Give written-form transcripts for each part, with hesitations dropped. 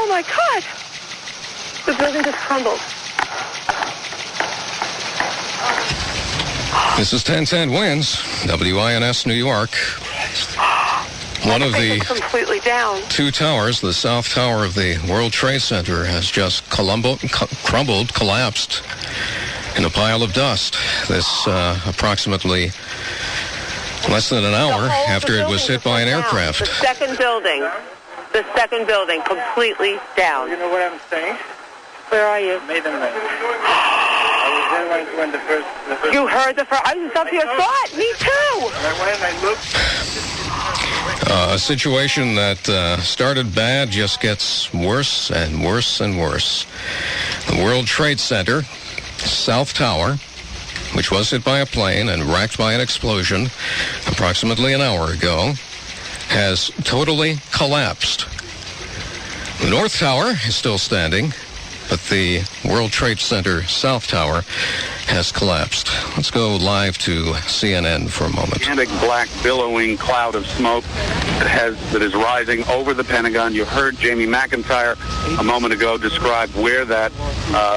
Oh, my God. The building just crumbled. This is 1010 Winds, WINS New York. One of the completely down. two towers, the South Tower of the World Trade Center, has just crumbled, collapsed in a pile of dust. This approximately less than an hour after it was hit by an aircraft. The second building completely down. You know what I'm saying? Where are you? Maiden Lane. I was there when the first... You heard the first... I was up here. Saw it. Me too. And I went and I looked. A situation that started bad just gets worse and worse and worse. The World Trade Center, South Tower, which was hit by a plane and racked by an explosion approximately an hour ago, has totally collapsed. The North Tower is still standing, but the World Trade Center South Tower has collapsed. Let's go live to CNN for a moment. Gigantic black billowing cloud of smoke that is rising over the Pentagon. You heard Jamie McIntyre a moment ago describe where that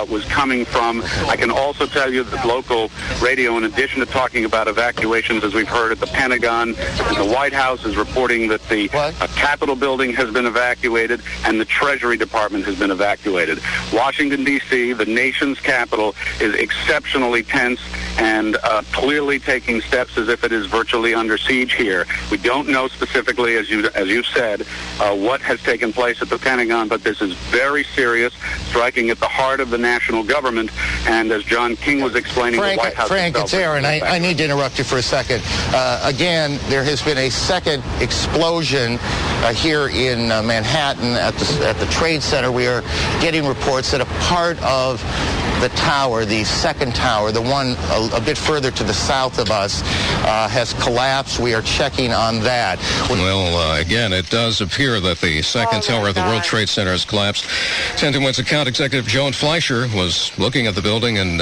was coming from. I can also tell you that local radio, in addition to talking about evacuations, as we've heard at the Pentagon, and the White House is reporting that the Capitol building has been evacuated and the Treasury Department has been evacuated. Washington, D.C., the nation's capital, is exceptionally tense and clearly taking steps as if it is virtually under siege here. We don't know specifically, as you've said, what has taken place at the Pentagon, but this is very serious, striking at the heart of the national government. And as John King was explaining, the White House... Frank, it's Aaron. I need to interrupt you for a second. Again, there has been a second explosion here in Manhattan at the Trade Center. We are getting reports that a part of the tower, the second tower, the one a bit further to the south of us, has collapsed. We are checking on that. Well, again, it does appear that the second tower of the World Trade Center has collapsed. 1010 Winds account executive Joan Fleischer was looking at the building, and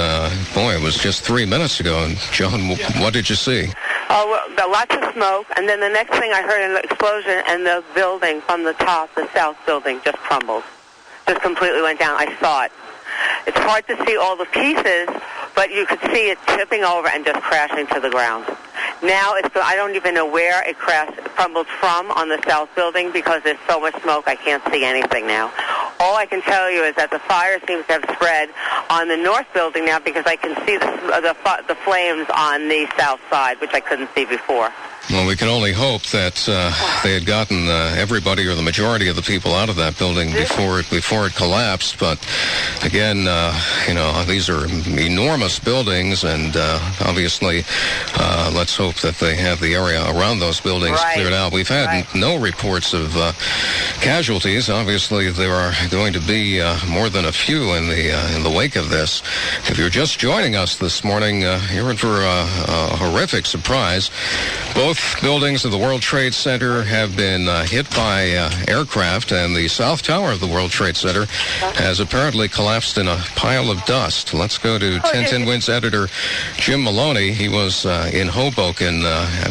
boy, it was just 3 minutes ago. And Joan, what did you see? Oh, well, lots of smoke, and then the next thing I heard, an explosion, and the building from the top, the south building, just crumbled. Just completely went down. I saw it. It's hard to see all the pieces, but you could see it tipping over and just crashing to the ground. Now, I don't even know where it crumbled from on the south building because there's so much smoke I can't see anything now. All I can tell you is that the fire seems to have spread on the north building now because I can see the flames on the south side, which I couldn't see before. Well, we can only hope that they had gotten everybody or the majority of the people out of that building before it collapsed. But again, these are enormous buildings, and obviously, let's hope that they have the area around those buildings cleared out. We've had no reports of casualties. Obviously, there are going to be more than a few in the wake of this. If you're just joining us this morning, you're in for a horrific surprise. Both buildings of the World Trade Center have been hit by aircraft, and the South Tower of the World Trade Center has apparently collapsed in a pile of dust. Let's go to 1010 Winds editor Jim Maloney. He was in Hoboken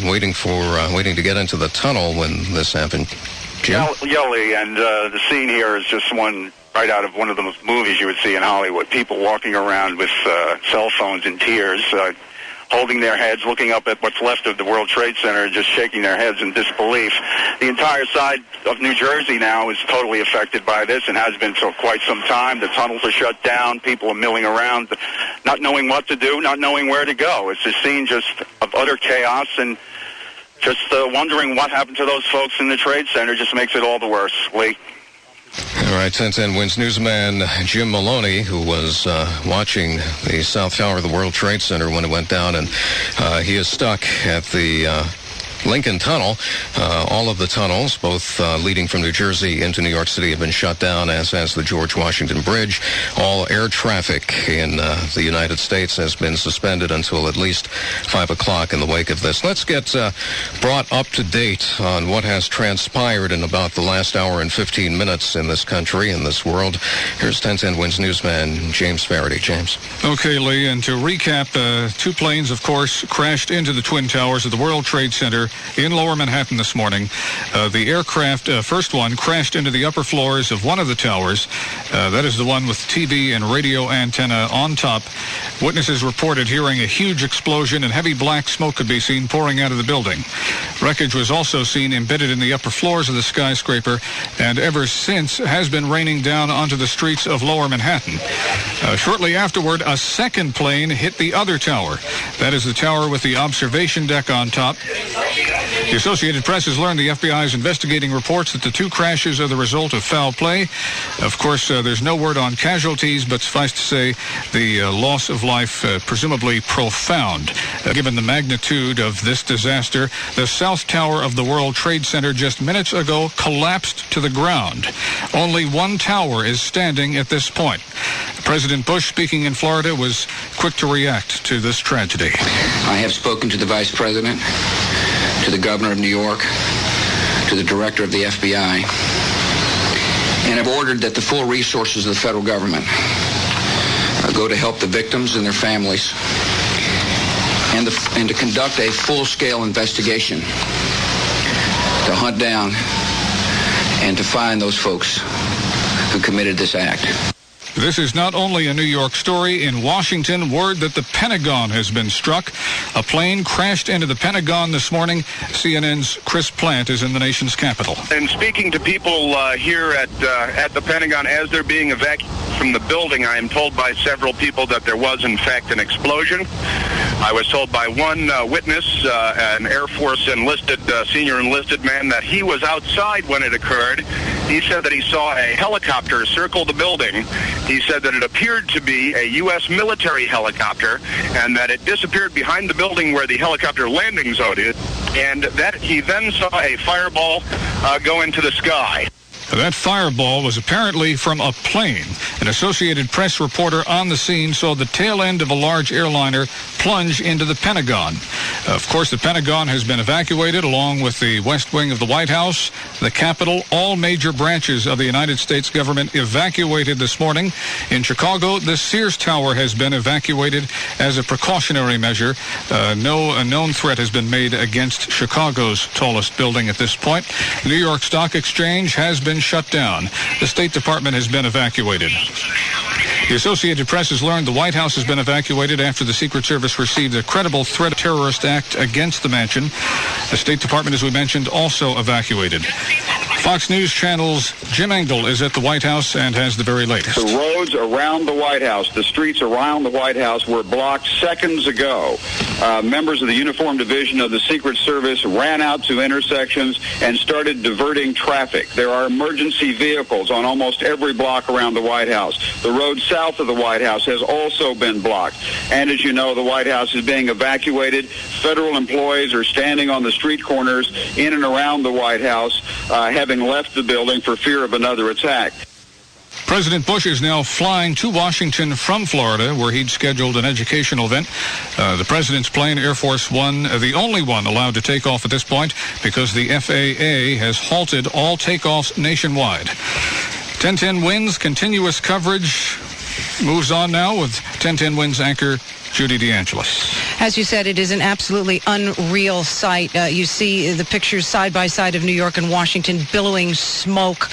waiting to get into the tunnel when this happened. Jim? Yelly, and the scene here is just one right out of one of the movies you would see in Hollywood. People walking around with cell phones in tears, holding their heads, looking up at what's left of the World Trade Center, just shaking their heads in disbelief. The entire side of New Jersey now is totally affected by this and has been for quite some time. The tunnels are shut down. People are milling around, not knowing what to do, not knowing where to go. It's a scene just of utter chaos, and just wondering what happened to those folks in the Trade Center just makes it all the worse. Lee? All right, 1010 Winds newsman Jim Maloney, who was watching the South Tower of the World Trade Center when it went down, and he is stuck at the Lincoln Tunnel. All of the tunnels, both leading from New Jersey into New York City, have been shut down, as has the George Washington Bridge. All air traffic in the United States has been suspended until at least 5 o'clock in the wake of this. Let's get brought up to date on what has transpired in about the last hour and 15 minutes in this country, in this world. Here's 1010 Winds newsman James Faraday. James. Okay, Lee, and to recap, two planes, of course, crashed into the Twin Towers of the World Trade Center in Lower Manhattan this morning. The aircraft, first one, crashed into the upper floors of one of the towers. That is the one with TV and radio antenna on top. Witnesses reported hearing a huge explosion and heavy black smoke could be seen pouring out of the building. Wreckage was also seen embedded in the upper floors of the skyscraper, and ever since has been raining down onto the streets of Lower Manhattan. Shortly afterward, a second plane hit the other tower. That is the tower with the observation deck on top. The Associated Press has learned the FBI is investigating reports that the two crashes are the result of foul play. Of course, there's no word on casualties, but suffice to say the loss of life presumably profound. Given the magnitude of this disaster, the South Tower of the World Trade Center just minutes ago collapsed to the ground. Only one tower is standing at this point. President Bush, speaking in Florida, was quick to react to this tragedy. I have spoken to the Vice President, to the Governor of New York, to the Director of the FBI, and have ordered that the full resources of the federal government go to help the victims and their families and to conduct a full-scale investigation to hunt down and to find those folks who committed this act. This is not only a New York story. In Washington, word that the Pentagon has been struck. A plane crashed into the Pentagon this morning. CNN's Chris Plant is in the nation's capital. And speaking to people here at the Pentagon as they're being evacuated from the building, I am told by several people that there was, in fact, an explosion. I was told by one witness, an Air Force senior enlisted man, that he was outside when it occurred. He said that he saw a helicopter circle the building. He said that it appeared to be a U.S. military helicopter and that it disappeared behind the building where the helicopter landing zone is, and that he then saw a fireball go into the sky. That fireball was apparently from a plane. An Associated Press reporter on the scene saw the tail end of a large airliner plunge into the Pentagon. Of course, the Pentagon has been evacuated along with the West Wing of the White House, the Capitol. All major branches of the United States government evacuated this morning. In Chicago, the Sears Tower has been evacuated as a precautionary measure. No known threat has been made against Chicago's tallest building at this point. The New York Stock Exchange has been shut down. The State Department has been evacuated. The Associated Press has learned the White House has been evacuated after the Secret Service received a credible threat of terrorist act against the mansion. The State Department, as we mentioned, also evacuated. Fox News Channel's Jim Engel is at the White House and has the very latest. The roads around the White House, the streets around the White House were blocked seconds ago. Members of the Uniform Division of the Secret Service ran out to intersections and started diverting traffic. There are emergency vehicles on almost every block around the White House. The road south of the White House has also been blocked. And as you know, the White House is being evacuated. Federal employees are standing on the street corners in and around the White House, having left the building for fear of another attack. President Bush is now flying to Washington from Florida, where he'd scheduled an educational event. The president's plane, Air Force One, the only one allowed to take off at this point because the FAA has halted all takeoffs nationwide. 1010 Wins continuous coverage moves on now with 1010 Wins anchor Judy DeAngelis. As you said, it is an absolutely unreal sight. You see the pictures side by side of New York and Washington, billowing smoke,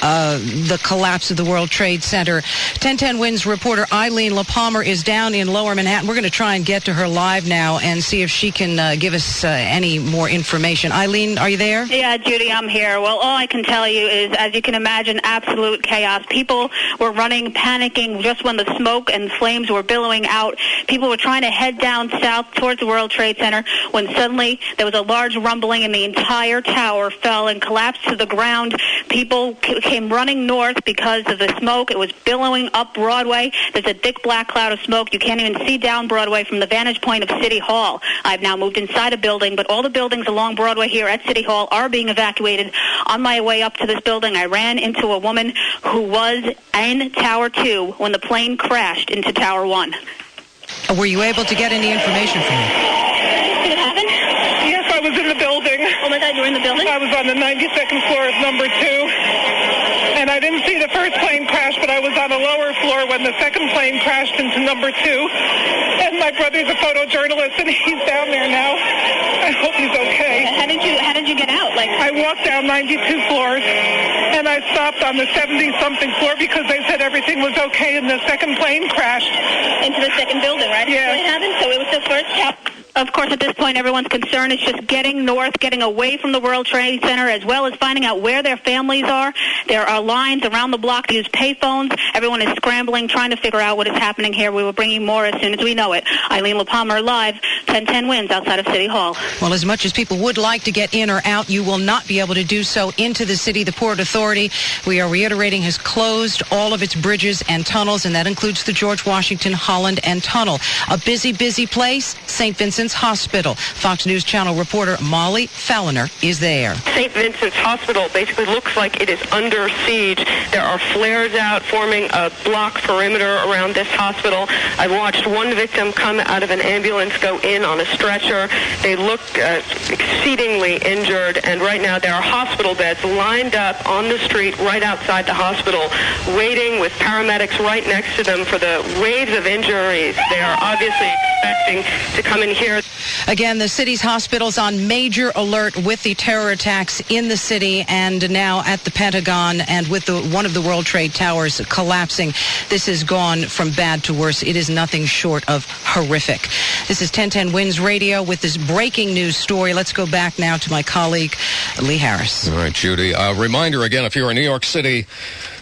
the collapse of the World Trade Center. 1010 Wins reporter Eileen LaPalmer is down in Lower Manhattan. We're going to try and get to her live now and see if she can give us any more information. Eileen, are you there? Yeah, Judy, I'm here. Well, all I can tell you is, as you can imagine, absolute chaos. People were running, panicking just when the smoke and flames were billowing out. People were trying to head down south towards the World Trade Center when suddenly there was a large rumbling and the entire tower fell and collapsed to the ground. People came running north because of the smoke. It was billowing up Broadway. There's a thick black cloud of smoke. You can't even see down Broadway from the vantage point of City Hall. I've now moved inside a building, but all the buildings along Broadway here at City Hall are being evacuated. On my way up to this building, I ran into a woman who was in Tower 2 when the plane crashed into Tower 1. Were you able to get any information from her? Did it happen? Yes, I was in the building. Oh my God, you were in the building? I was on the 92nd floor of number 2. And I didn't see the first plane crash, but I was on a lower floor when the second plane crashed into number 2. And my brother's a photojournalist, and he's down there now. I hope he's okay. How did I walked down 92 floors, and I stopped on the 70-something floor because they said everything was okay, and the second plane crashed. Into the second building, right? Yeah. It happened, so it was the first tower. Of course, at this point, everyone's concern is just getting north, getting away from the World Trade Center, as well as finding out where their families are. There are lines around the block to use payphones. Everyone is scrambling, trying to figure out what is happening here. We will bring you more as soon as we know it. Eileen LaPalmer live, 1010 Wins outside of City Hall. Well, as much as people would like to get in or out, you will not be able to do so into the city. The Port Authority, we are reiterating, has closed all of its bridges and tunnels, and that includes the George Washington Holland and Tunnel. A busy, busy place, St. Vincent's Hospital. Fox News Channel reporter Molly Falliner is there. St. Vincent's Hospital basically looks like it is under siege. There are flares out forming a block perimeter around this hospital. I watched one victim come out of an ambulance, go in on a stretcher. They look exceedingly injured, and right now there are hospital beds lined up on the street right outside the hospital, waiting with paramedics right next to them for the waves of injuries. They are obviously expecting to come in here. Again, the city's hospitals on major alert with the terror attacks in the city and now at the Pentagon, and with one of the World Trade Towers collapsing. This has gone from bad to worse. It is nothing short of horrific. This is 1010 Wins Radio with this breaking news story. Let's go back now to my colleague, Lee Harris. All right, Judy. A reminder again, if you're a New York City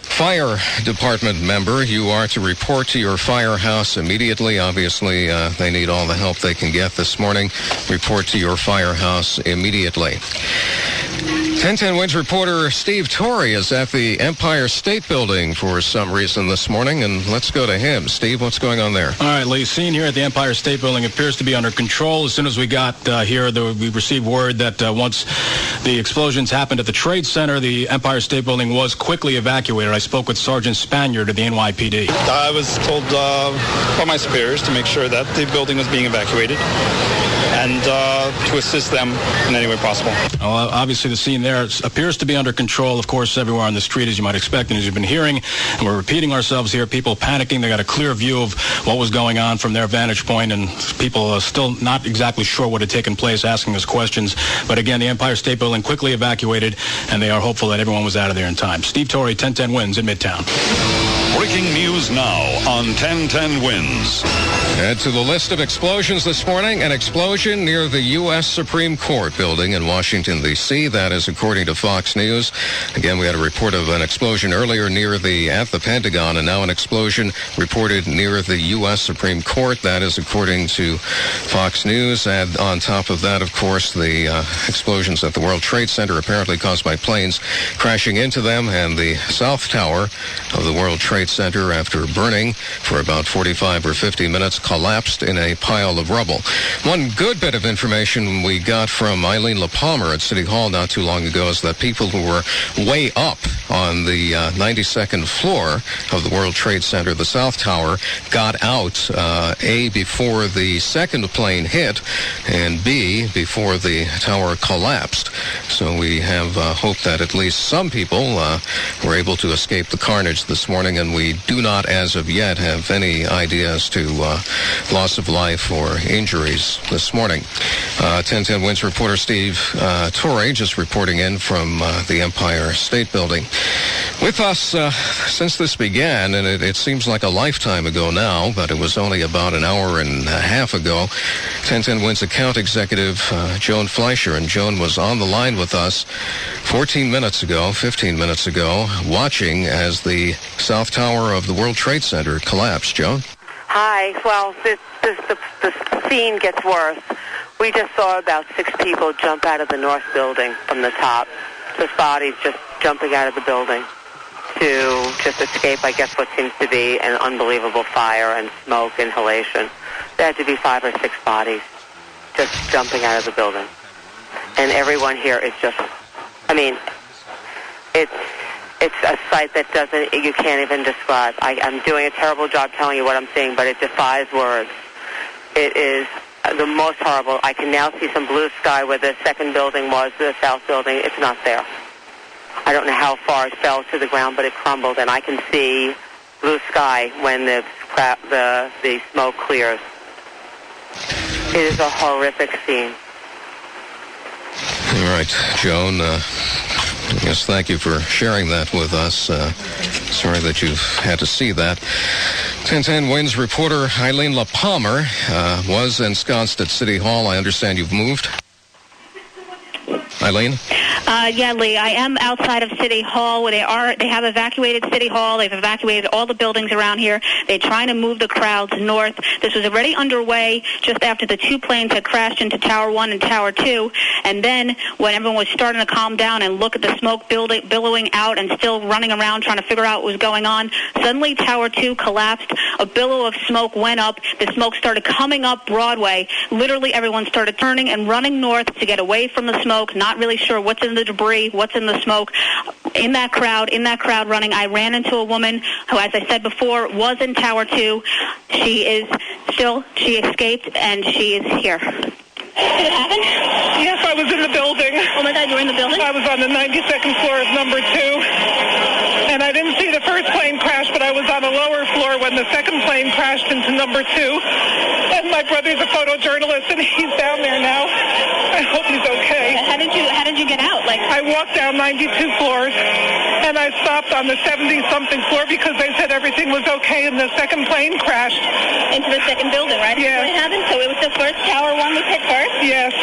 Fire Department member, you are to report to your firehouse immediately. Obviously, they need all the help they can get this morning. Report to your firehouse immediately. 1010 Wins reporter Steve Torrey is at the Empire State Building for some reason this morning, and let's go to him. Steve, what's going on there? All right, Lee, scene here at the Empire State Building appears to be under control. As soon as we got here, we received word that once the explosions happened at the Trade Center, the Empire State Building was quickly evacuated. I spoke with Sergeant Spaniard of the NYPD. I was told by my superiors to make sure that the building was being evacuated and to assist them in any way possible. Well, obviously, the scene there appears to be under control, of course, everywhere on the street, as you might expect. And as you've been hearing, and we're repeating ourselves here, people panicking. They got a clear view of what was going on from their vantage point, and people are still not exactly sure what had taken place, asking us questions. But again, the Empire State Building quickly evacuated, and they are hopeful that everyone was out of there in time. Steve Torrey, 1010 Wins in Midtown. Breaking news now on 1010 Wins. Add to the list of explosions this morning, an explosion near the U.S. Supreme Court building in Washington, D.C. That is according to Fox News. Again, we had a report of an explosion earlier at the Pentagon, and now an explosion reported near the U.S. Supreme Court. That is according to Fox News. And on top of that, of course, the explosions at the World Trade Center apparently caused by planes crashing into them, and the South Tower of the World Trade Center, after burning for about 45 or 50 minutes, collapsed in a pile of rubble. One good bit of information we got from Eileen LaPalmer at City Hall not too long ago is that people who were way up on the 92nd floor of the World Trade Center, the South Tower, got out, A, before the second plane hit, and B, before the tower collapsed. So we have hope that at least some people were able to escape the carnage this morning, and we do not, as of yet, have any idea as to loss of life or injuries this morning. 1010 Wins reporter Steve Torrey just reporting in from the Empire State Building. With us since this began, and it seems like a lifetime ago now, but it was only about an hour and a half ago, 1010 Wins account executive Joan Fleischer. And Joan was on the line with us 15 minutes ago, watching as the South Tower of the World Trade Center collapsed. Joan? Hi. Well, the scene gets worse. We just saw about 6 people jump out of the north building from the top. Just bodies just jumping out of the building to just escape, I guess, what seems to be an unbelievable fire and smoke inhalation. There had to be 5 or 6 bodies just jumping out of the building. And everyone here is just, it's a sight that you can't even describe. I'm doing a terrible job telling you what I'm seeing, but it defies words. It is the most horrible. I can now see some blue sky where the second building was, the south building. It's not there. I don't know how far it fell to the ground, but it crumbled, and I can see blue sky when the smoke clears. It is a horrific scene. All All right, Joan. Yes, thank you for sharing that with us. Sorry that you've had to see that. 1010 Wins reporter Eileen LaPalmer was ensconced at City Hall. I understand you've moved. Eileen? Yeah, Lee, I am outside of City Hall where they have evacuated City Hall. They've evacuated all the buildings around here. They're trying to move the crowds north. This was already underway just after the two planes had crashed into Tower 1 and Tower 2. And then when everyone was starting to calm down and look at the smoke billowing out and still running around trying to figure out what was going on, suddenly Tower 2 collapsed. A billow of smoke went up. The smoke started coming up Broadway. Literally everyone started turning and running north to get away from the smoke, not really sure what's in the debris, what's in the smoke. In that crowd running, I ran into a woman who, as I said before, was in Tower 2. She escaped, and she is here. Did it happen? Yes, I was in the building. Oh my God, you were in the building? I was on the 92nd floor of number 2. And I didn't see the first plane crash, but I was on a lower floor when the second plane crashed into number 2. And my brother's a photojournalist, and he's down there now. I hope he's okay. How did you get out? I walked down 92 floors, and I stopped on the 70-something floor because they said everything was okay, and the second plane crashed. Into the second building, right? Yeah. What happened? So it was the first Tower 1 was hit first? Yes.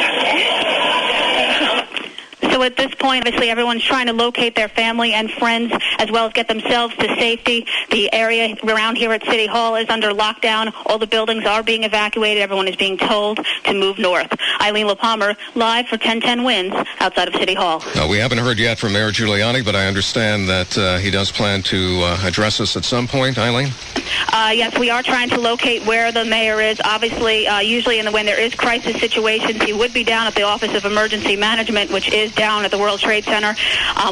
So at this point, obviously, everyone's trying to locate their family and friends as well as get themselves to safety. The area around here at City Hall is under lockdown. All the buildings are being evacuated. Everyone is being told to move north. Eileen LaPalmer, live for 1010 Wins outside of City Hall. We haven't heard yet from Mayor Giuliani, but I understand that he does plan to address us at some point. Eileen? Yes, we are trying to locate where the mayor is. Obviously, usually when there is crisis situations, he would be down at the Office of Emergency Management, which is down at the World Trade Center.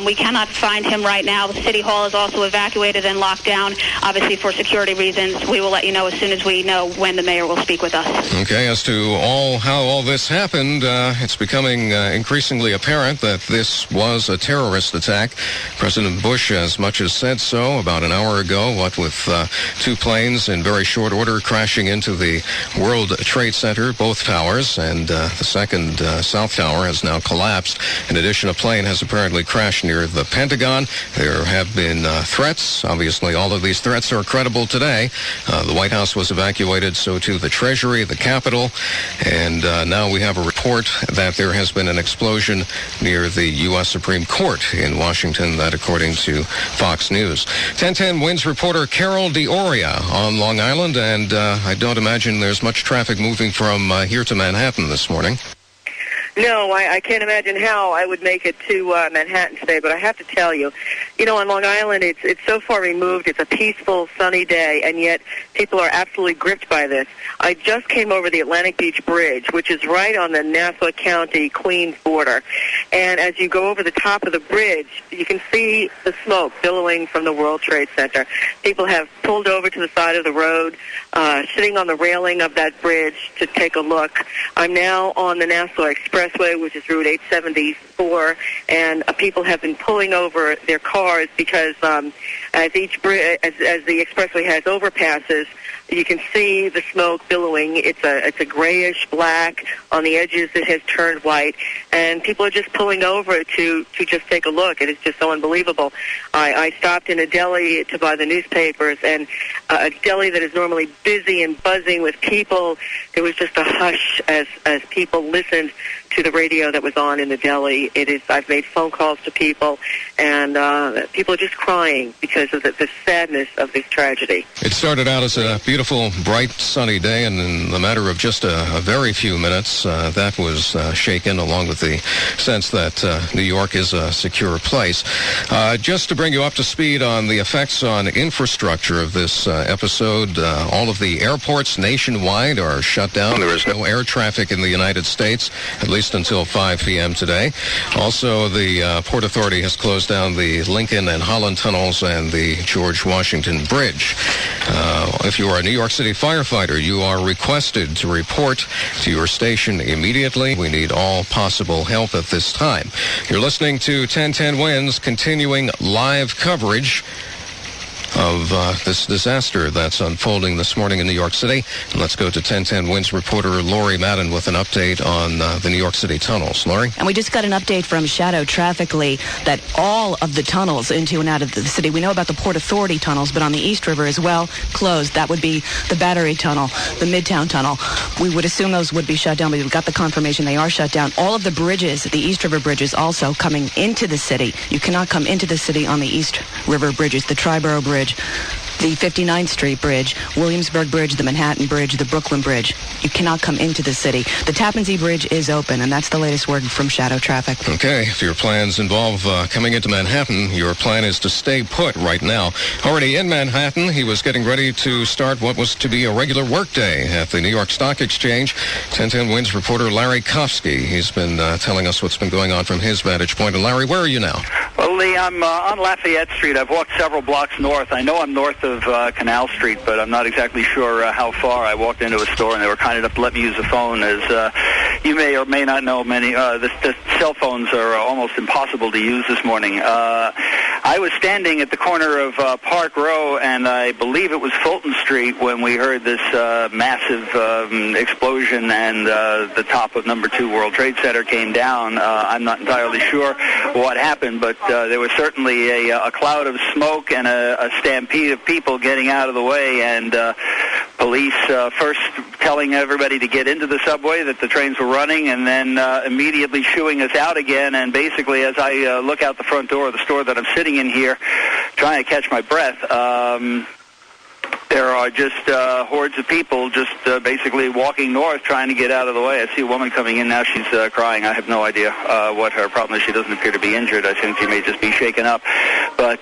We cannot find him right now. The City Hall is also evacuated and locked down, obviously for security reasons. We will let you know as soon as we know when the mayor will speak with us. Okay, as to how all this happened, it's becoming increasingly apparent that this was a terrorist attack. President Bush as much as said so about an hour ago, what with two planes in very short order crashing into the World Trade Center, both towers, and the second South Tower has now collapsed. In addition, a plane has apparently crashed near the Pentagon. There have been threats. Obviously, all of these threats are credible today. The White House was evacuated, so too the Treasury, the Capitol, and now we have a report that there has been an explosion near the U.S. Supreme Court in Washington, that according to Fox News. 1010 Wins reporter Carol D'Oria on Long Island, and I don't imagine there's much traffic moving from here to Manhattan this morning. No, I can't imagine how I would make it to Manhattan today, but I have to tell you, on Long Island, it's so far removed. It's a peaceful, sunny day, and yet people are absolutely gripped by this. I just came over the Atlantic Beach Bridge, which is right on the Nassau County-Queens border, and as you go over the top of the bridge, you can see the smoke billowing from the World Trade Center. People have pulled over to the side of the road, sitting on the railing of that bridge to take a look. I'm now on the Nassau Expressway, which is Route 874, and people have been pulling over their cars because as the expressway has overpasses, you can see the smoke billowing. It's a grayish black. On the edges, it has turned white, and people are just pulling over to just take a look. It is just so unbelievable. I stopped in a deli to buy the newspapers, and a deli that is normally busy and buzzing with people, there was just a hush as people listened to the radio that was on in the deli. I've made phone calls to people, and people are just crying because of the sadness of this tragedy. It started out as a beautiful, bright, sunny day, and in the matter of just a very few minutes, that was shaken, along with the sense that New York is a secure place. Just to bring you up to speed on the effects on infrastructure of this episode, all of the airports nationwide are shut down. There is no air traffic in the United States, at least until 5 p.m. today. Also, the Port Authority has closed down the Lincoln and Holland tunnels and the George Washington Bridge. If you are a New York City firefighter, you are requested to report to your station immediately. We need all possible help at this time. You're listening to 1010 Wins, continuing live coverage of this disaster that's unfolding this morning in New York City. And let's go to 1010 WINS reporter Lori Madden with an update on the New York City tunnels. Lori? And we just got an update from Shadow Traffic, Lee, that all of the tunnels into and out of the city, we know about the Port Authority tunnels, but on the East River as well, closed. That would be the Battery Tunnel, the Midtown Tunnel. We would assume those would be shut down, but we've got the confirmation they are shut down. All of the bridges, the East River bridges also coming into the city. You cannot come into the city on the East River bridges, the Triborough Bridge, the 59th Street Bridge, Williamsburg Bridge, the Manhattan Bridge, the Brooklyn Bridge. You cannot come into the city. The Tappan Zee Bridge is open, and that's the latest word from Shadow Traffic. Okay, if your plans involve coming into Manhattan, your plan is to stay put right now. Already in Manhattan, he was getting ready to start what was to be a regular workday at the New York Stock Exchange. 1010 WINS reporter Larry Kofsky. He's been telling us what's been going on from his vantage point. And Larry, where are you now? Well, Lee, I'm on Lafayette Street. I've walked several blocks north. I know I'm north of Canal Street, but I'm not exactly sure how far. I walked into a store, and they were kind enough to let me use the phone. As you may or may not know, many the cell phones are almost impossible to use this morning. I was standing at the corner of Park Row, and I believe it was Fulton Street, when we heard this massive explosion, and the top of number 2 World Trade Center came down. I'm not entirely sure what happened, but there was certainly a cloud of smoke and a stampede of people getting out of the way, and police first telling everybody to get into the subway, that the trains were running, and then immediately shooing us out again. And basically, as I look out the front door of the store that I'm sitting in here, trying to catch my breath, there are just hordes of people just basically walking north, trying to get out of the way. I see a woman coming in now. She's crying. I have no idea what her problem is. She doesn't appear to be injured. I think she may just be shaken up. But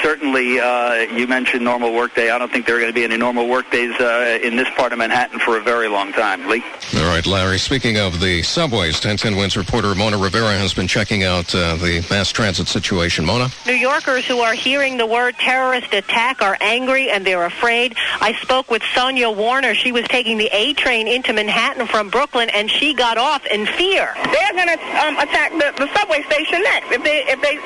certainly, you mentioned normal workday. I don't think there are going to be any normal workdays in this part of Manhattan for a very long time. Lee? All right, Larry. Speaking of the subways, 1010 WINS reporter Mona Rivera has been checking out the mass transit situation. Mona? New Yorkers who are hearing the word terrorist attack are angry, and they're afraid. I spoke with Sonia Warner. She was taking the A train into Manhattan from Brooklyn, and she got off in fear. They're going to attack the subway station next. If they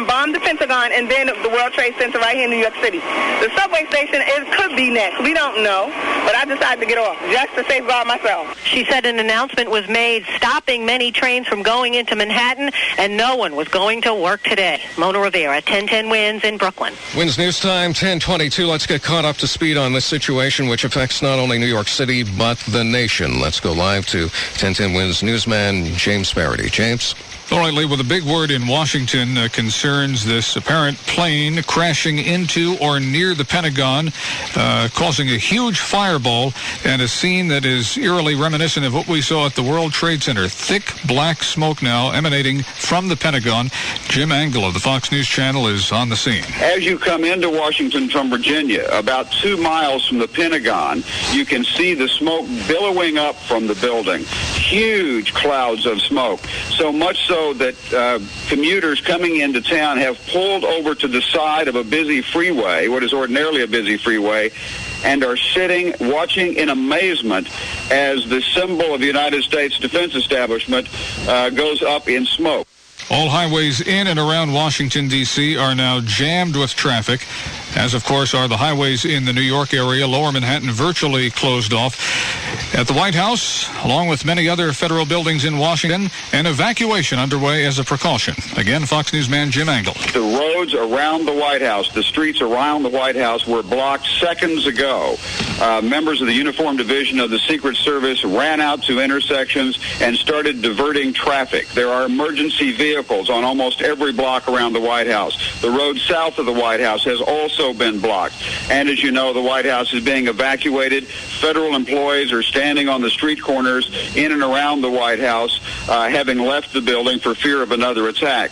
bomb the Pentagon and then the World Trade Center right here in New York City. The subway station could be next. We don't know, but I decided to get off just to safeguard myself. She said an announcement was made stopping many trains from going into Manhattan, and no one was going to work today. Mona Rivera, 1010 WINS in Brooklyn. WINS News Time, 10:22. Let's get caught up to speed on this situation, which affects not only New York City, but the nation. Let's go live to 1010 WINS newsman James Sparity. James? All right, Lee, well, a big word in Washington concerns this apparent plane crashing into or near the Pentagon, causing a huge fireball and a scene that is eerily reminiscent of what we saw at the World Trade Center. Thick black smoke now emanating from the Pentagon. Jim Angle of the Fox News Channel is on the scene. As you come into Washington from Virginia, about 2 miles from the Pentagon, you can see the smoke billowing up from the building. Huge clouds of smoke. So much so that commuters coming into town have pulled over to the side of a busy freeway, what is ordinarily a busy freeway, and are sitting, watching in amazement as the symbol of the United States Defense Establishment goes up in smoke. All highways in and around Washington, D.C. are now jammed with traffic, as of course are the highways in the New York area. Lower Manhattan virtually closed off. At the White House, along with many other federal buildings in Washington, an evacuation underway as a precaution. Again, Fox Newsman Jim Angle. The roads around the White House, the streets around the White House were blocked seconds ago. Members of the Uniform Division of the Secret Service ran out to intersections and started diverting traffic. There are emergency vehicles on almost every block around the White House. The road south of the White House has also been blocked. And as you know, the White House is being evacuated. Federal employees are standing on the street corners in and around the White House, having left the building for fear of another attack.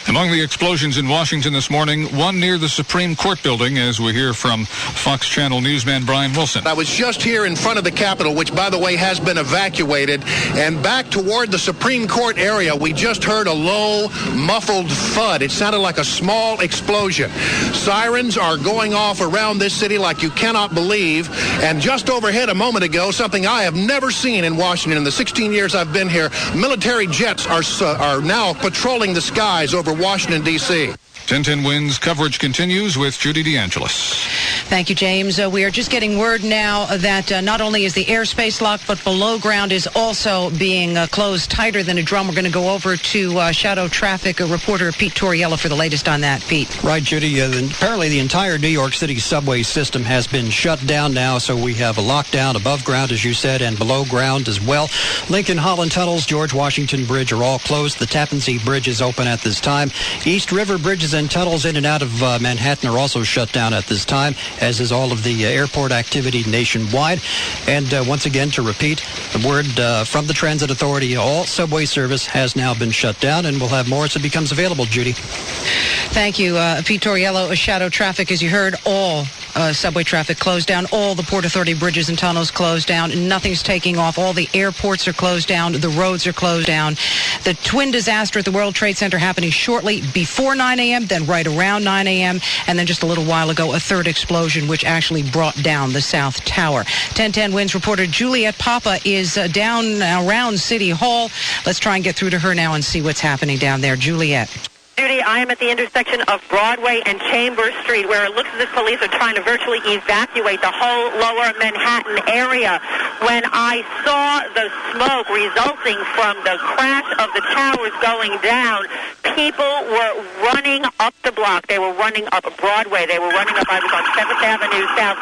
Among the explosions in Washington this morning, one near the Supreme Court building, as we hear from Fox Channel newsman Brian Wilson. I was just here in front of the Capitol, which, by the way, has been evacuated, and back toward the Supreme Court area, we just heard a low, muffled thud. It sounded like a small explosion. Sirens are going off around this city like you cannot believe, and just overhead a moment ago, something I have never seen in Washington in the 16 years I've been here, military jets are now patrolling the skies over Washington, D.C. 1010 Wins coverage continues with Judy DeAngelis. Thank you, James. We are just getting word now that not only is the airspace locked, but below ground is also being closed tighter than a drum. We're going to go over to Shadow Traffic reporter Pete Torriello for the latest on that. Pete. Right, Judy. Apparently the entire New York City subway system has been shut down now, so we have a lockdown above ground, as you said, and below ground as well. Lincoln Holland tunnels, George Washington Bridge are all closed. The Tappan Zee Bridge is open at this time. East River bridges and tunnels in and out of Manhattan are also shut down at this time, as is all of the airport activity nationwide. And once again, to repeat, the word from the Transit Authority, all subway service has now been shut down, and we'll have more as it becomes available, Judy. Thank you, Pete Torriello. Shadow Traffic, as you heard, all subway traffic closed down. All the Port Authority bridges and tunnels closed down. Nothing's taking off. All the airports are closed down. The roads are closed down. The twin disaster at the World Trade Center happening shortly before 9 a.m., then right around 9 a.m., and then just a little while ago, a third explosion, which actually brought down the South Tower. 1010 Wins reporter Juliet Papa is down around City Hall. Let's try and get through to her now and see what's happening down there. Juliet. Judy, I am at the intersection of Broadway and Chambers Street, where it looks as if police are trying to virtually evacuate the whole lower Manhattan area. When I saw the smoke resulting from the crash of the towers going down, people were running up the block. They were running up Broadway. They were running up, I was on 7th Avenue South,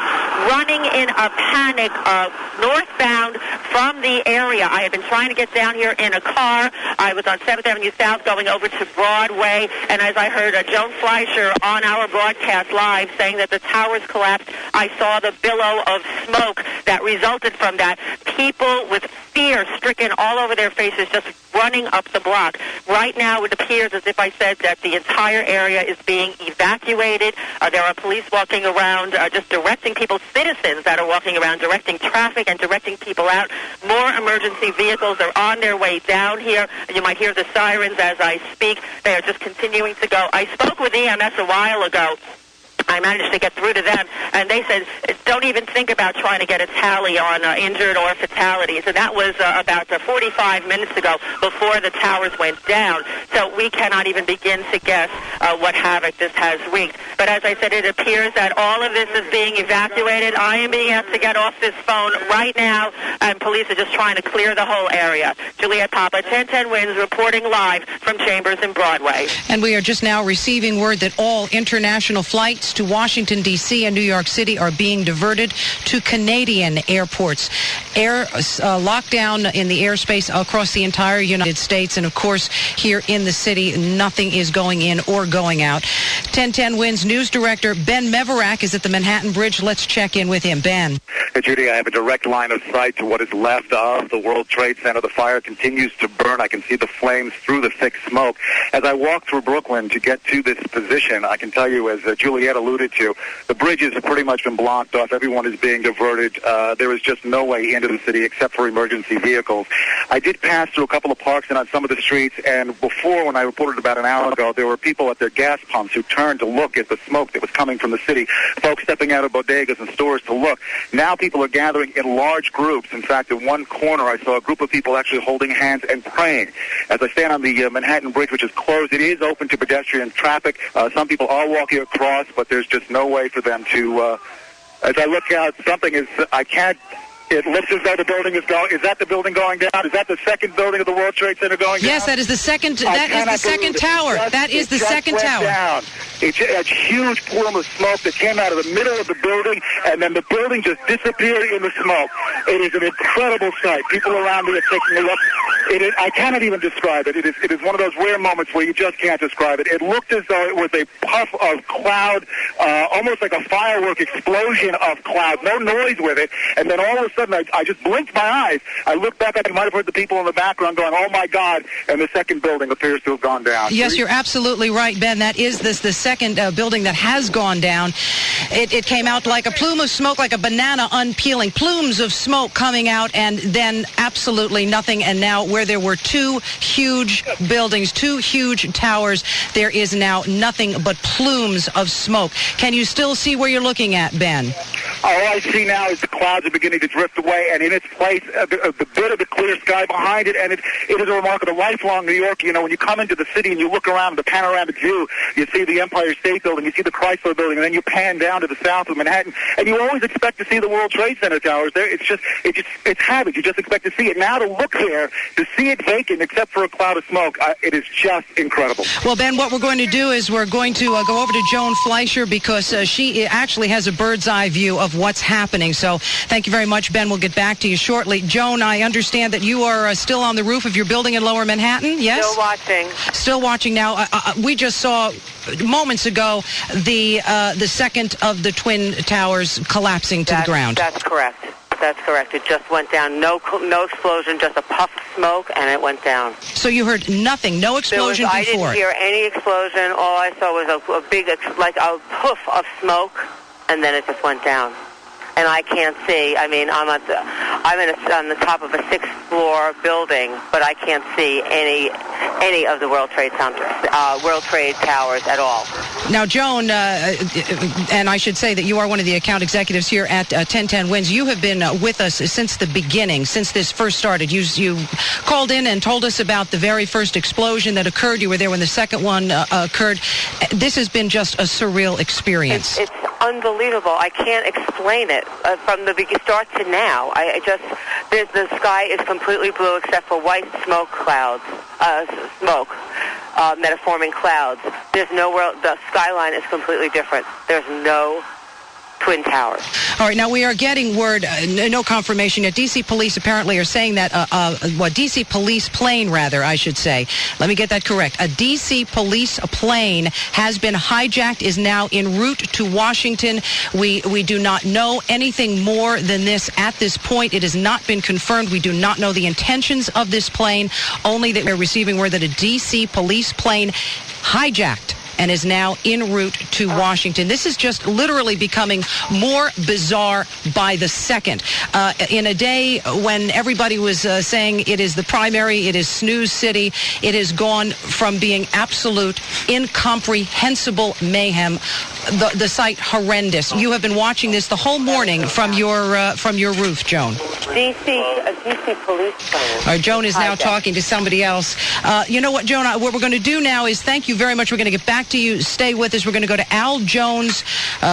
running in a panic northbound from the area. I had been trying to get down here in a car. I was on 7th Avenue South going over to Broadway. And as I heard Joan Fleischer on our broadcast live saying that the towers collapsed, I saw the billow of smoke that resulted from that. People with fear stricken all over their faces just running up the block. Right now it appears as if I said that the entire area is being evacuated. There are police walking around just directing people, citizens that are walking around directing traffic and directing people out. More emergency vehicles are on their way down here. You might hear the sirens as I speak. They are just continuing to go. I spoke with EMS a while ago. I managed to get through to them, and they said, don't even think about trying to get a tally on injured or fatalities. And that was about 45 minutes ago before the towers went down. So we cannot even begin to guess what havoc this has wreaked. But as I said, it appears that all of this is being evacuated. I am being asked to get off this phone right now, and police are just trying to clear the whole area. Juliet Papa, 1010 Wins, reporting live from Chambers and Broadway. And we are just now receiving word that all international flights to Washington, D.C. and New York City are being diverted to Canadian airports. Air lockdown in the airspace across the entire United States, and of course here in the city, nothing is going in or going out. 1010 Wins news director Ben Meverak is at the Manhattan Bridge. Let's check in with him. Ben. Hey, Judy, I have a direct line of sight to what is left of the World Trade Center. The fire continues to burn. I can see the flames through the thick smoke. As I walk through Brooklyn to get to this position, I can tell you, as Juliet alluded to, the bridges have pretty much been blocked off. Everyone is being diverted. There is just no way into the city except for emergency vehicles. I did pass through a couple of parks and on some of the streets, and before, when I reported about an hour ago, there were people at their gas pumps who turned to look at the smoke that was coming from the city, folks stepping out of bodegas and stores to look. Now people are gathering in large groups. In fact, in one corner, I saw a group of people actually holding hands and praying. As I stand on the Manhattan Bridge, which is closed, it is open to pedestrian traffic. Some people are walking across, but there's just no way for them to, as I look out, something is, I can't, it looks as though the building is going, is that the building going down? Is that the second building of the World Trade Center going down? Yes, that is the second, that is the second tower. That is the second tower. Down. It's a huge plume of smoke that came out of the middle of the building, and then the building just disappeared in the smoke. It is an incredible sight. People around me are taking a look. I cannot even describe it. It is one of those rare moments where you just can't describe it. It looked as though it was a puff of cloud, almost like a firework explosion of cloud. No noise with it. And then all of a sudden, I just blinked my eyes. I looked back, I might have heard the people in the background going, oh my God, and the second building appears to have gone down. Yes, you're absolutely right, Ben. That is the second building that has gone down. It came out like a plume of smoke, like a banana unpeeling. Plumes of smoke coming out, and then absolutely nothing. And now where there were two huge buildings, two huge towers, there is now nothing but plumes of smoke. Can you still see where you're looking at, Ben? All I see now is the clouds are beginning to drift away, and in its place, the bit of the clear sky behind it, and it is a remarkable lifelong New York. You know, when you come into the city and you look around the panoramic view, you see the Empire State Building, you see the Chrysler Building, and then you pan down to the south of Manhattan, and you always expect to see the World Trade Center towers there. It's habit. You just expect to see it. Now to look there, to see it vacant except for a cloud of smoke, it is just incredible. Well, Ben, what we're going to do is we're going to go over to Joan Fleischer because she actually has a bird's eye view of what's happening. So thank you very much, Ben. We'll get back to you shortly. Joan, I understand that you are still on the roof of your building in Lower Manhattan, yes? Still watching. Still watching now. We just saw moments ago the second of the Twin Towers collapsing to the ground. That's correct. That's correct. It just went down. No explosion, just a puff of smoke, and it went down. So you heard nothing, no explosion before? I didn't hear any explosion. All I saw was a big, like a poof of smoke, and then it just went down. And I can't see. I mean, I'm on the top of a 6th floor building, but I can't see any of the World Trade Towers at all. Now, Joan, and I should say that you are one of the account executives here at 1010 Wins. You have been with us since the beginning, since this first started. You called in and told us about the very first explosion that occurred. You were there when the second one occurred. This has been just a surreal experience. It's unbelievable. I can't explain it. From the start to now, the sky is completely blue except for white smoke clouds, that are forming clouds. There's no world. The skyline is completely different. There's no Twin Towers. All right, now we are getting word, no confirmation yet. D.C. police apparently are saying that, D.C. police plane, rather, I should say. Let me get that correct. A D.C. police plane has been hijacked, is now en route to Washington. We do not know anything more than this at this point. It has not been confirmed. We do not know the intentions of this plane, only that we're receiving word that a D.C. police plane hijacked and is now en route to Washington. This is just literally becoming more bizarre by the second. In a day when everybody was saying it is the primary, it is snooze city, it has gone from being absolute, incomprehensible mayhem, the sight horrendous. You have been watching this the whole morning from your roof, Joan. DC police plane. Joan is now talking to somebody else. You know what, Joan, what we're going to do now is thank you very much. We're going to get back to you. Stay with us. We're going to go to Al Jones,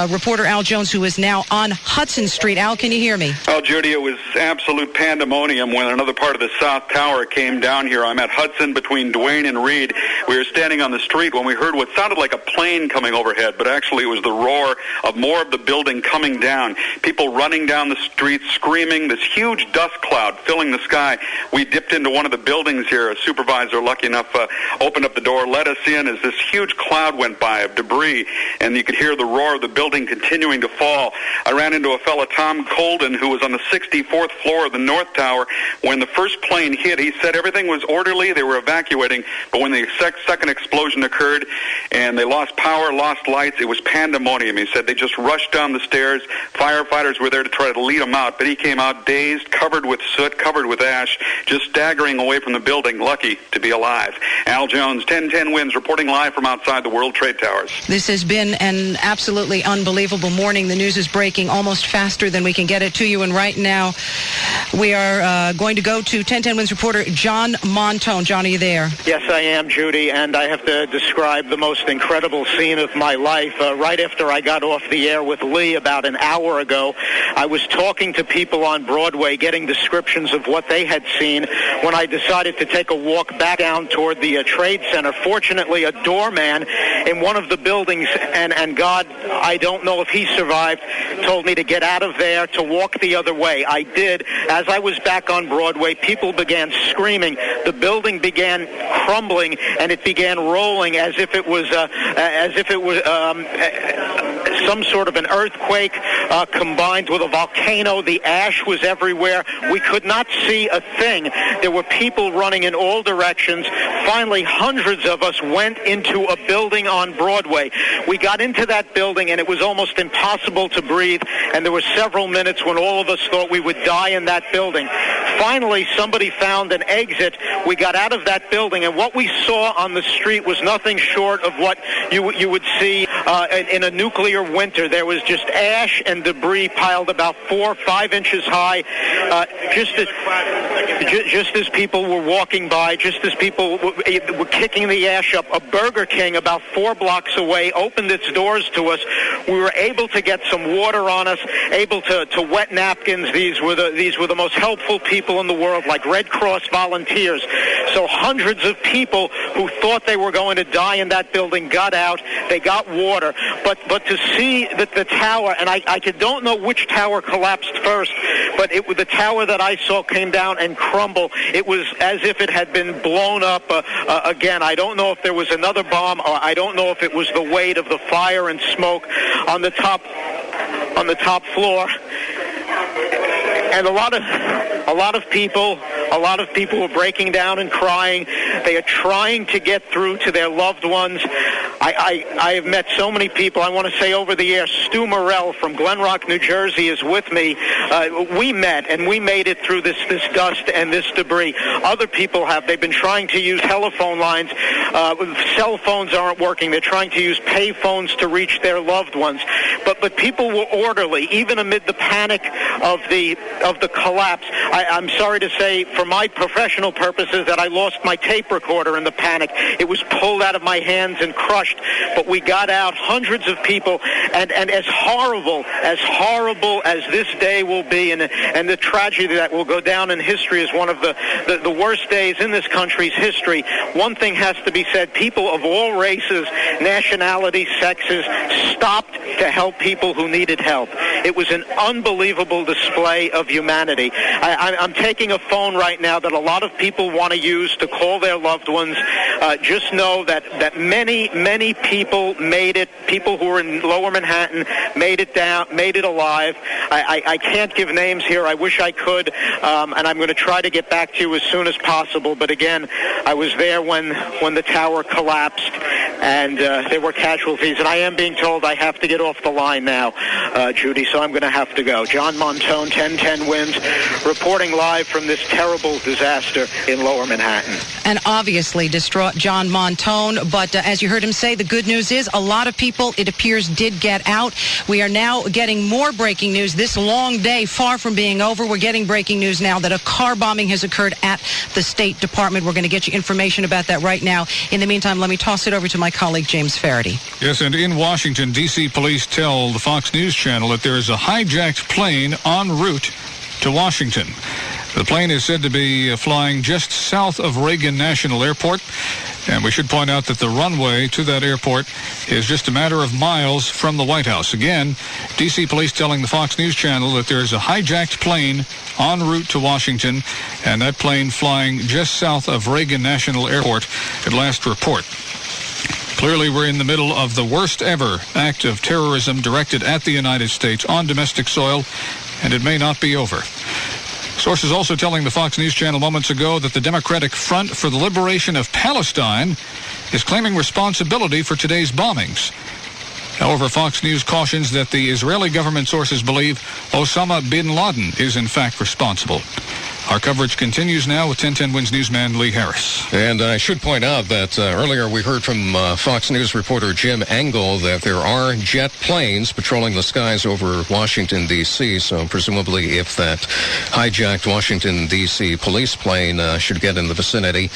reporter Al Jones, who is now on Hudson Street. Al, can you hear me? Oh, Judy, it was absolute pandemonium when another part of the South Tower came down here. I'm at Hudson between Duane and Reed. We were standing on the street when we heard what sounded like a plane coming overhead, but actually it was the roar of more of the building coming down. People running down the street, screaming, this huge dust cloud filling the sky. We dipped into one of the buildings here. A supervisor, lucky enough, opened up the door, let us in as this huge cloud went by of debris, and you could hear the roar of the building continuing to fall. I ran into a fellow, Tom Colden, who was on the 64th floor of the North Tower. When the first plane hit, he said everything was orderly, they were evacuating, but when the second explosion occurred and they lost power, lost lights, it was pandemonium. He said they just rushed down the stairs. Firefighters were there to try to lead them out, but he came out dazed, covered with soot, covered with ash, just staggering away from the building, lucky to be alive. Al Jones, 1010 Wins, reporting live from outside the World Trade Towers. This has been an absolutely unbelievable morning. The news is breaking almost faster than we can get it to you, and right now we are going to go to 1010 Wins reporter John Montone. John, are you there? Yes, I am, Judy, and I have to describe the most incredible scene of my life. Right after I got off the air with Lee about an hour ago, I was talking to people on Broadway, getting descriptions of what they had seen when I decided to take a walk back down toward the Trade Center. Fortunately, a doorman in one of the buildings, and God, I don't know if he survived, told me to get out of there, to walk the other way. I did. As I was back on Broadway, people began screaming. The building began crumbling, and it began rolling as if it was some sort of an earthquake combined with a volcano. The ash was everywhere. We could not see a thing. There were people running in all directions. Finally, hundreds of us went into a building on Broadway. We got into that building, and it was almost impossible to breathe, and there were several minutes when all of us thought we would die in that building. Finally, somebody found an exit. We got out of that building, and what we saw on the street was nothing short of what you would see in a nuclear winter. There was just ash and debris piled about 4 or 5 inches high, just as people were walking by, just as people were kicking the ash up. A Burger King about 4 blocks away opened its doors to us. We were able to get some water on us, able to wet napkins. These were the most helpful people in the world, like Red Cross volunteers. So hundreds of people who thought they were going to die in that building got out. They got water. But to see that the tower, and I don't know which tower collapsed first, but the tower that I saw came down and crumble. It was as if it had been blown up again. I don't know if there was another bomb, or I don't know if it was the weight of the fire and smoke on the top floor. And a lot of people were breaking down and crying. They are trying to get through to their loved ones. I have met so many people. I want to say over the air, Stu Morrell from Glen Rock, New Jersey is with me. We met and we made it through this dust and this debris. Other people have. They've been trying to use telephone lines. Cell phones aren't working. They're trying to use pay phones to reach their loved ones. But people were orderly, even amid the panic of the collapse. I'm sorry to say, for my professional purposes, that I lost my tape recorder in the panic. It was pulled out of my hands and crushed. But we got out, hundreds of people, and as horrible as this day will be, and the tragedy that will go down in history as one of the worst days in this country's history, one thing has to be said: people of all races, nationalities, sexes stopped to help people who needed help. It was an unbelievable display of humanity. I'm taking a phone right now that a lot of people want to use to call their loved ones. Just know that many people made it. People who were in Lower Manhattan made it down, made it alive. I can't give names here. I wish I could, and I'm going to try to get back to you as soon as possible. But again, I was there when the tower collapsed, and there were casualties. And I am being told I have to get off the line now, Judy, so I'm going to have to go. John Montone, 1010 Wins, reporting live from this terrible disaster in Lower Manhattan. And obviously distraught John Montone, but as you heard him say, the good news is a lot of people, it appears, did get out. We are now getting more breaking news. This long day, far from being over, we're getting breaking news now that a car bombing has occurred at the State Department. We're going to get you information about that right now. In the meantime, let me toss it over to my colleague, James Faraday. Yes, and in Washington, D.C. police tell the Fox News Channel that there is a hijacked plane en route to Washington. The plane is said to be flying just south of Reagan National Airport, and we should point out that the runway to that airport is just a matter of miles from the White House. Again, D.C. police telling the Fox News Channel that there is a hijacked plane en route to Washington, and that plane flying just south of Reagan National Airport at last report. Clearly, we're in the middle of the worst ever act of terrorism directed at the United States on domestic soil, and it may not be over. Sources also telling the Fox News Channel moments ago that the Democratic Front for the Liberation of Palestine is claiming responsibility for today's bombings. However, Fox News cautions that the Israeli government sources believe Osama bin Laden is in fact responsible. Our coverage continues now with 1010 Wins newsman Lee Harris. And I should point out that earlier we heard from Fox News reporter Jim Engel that there are jet planes patrolling the skies over Washington, D.C., so presumably if that hijacked Washington, D.C. police plane should get in the vicinity,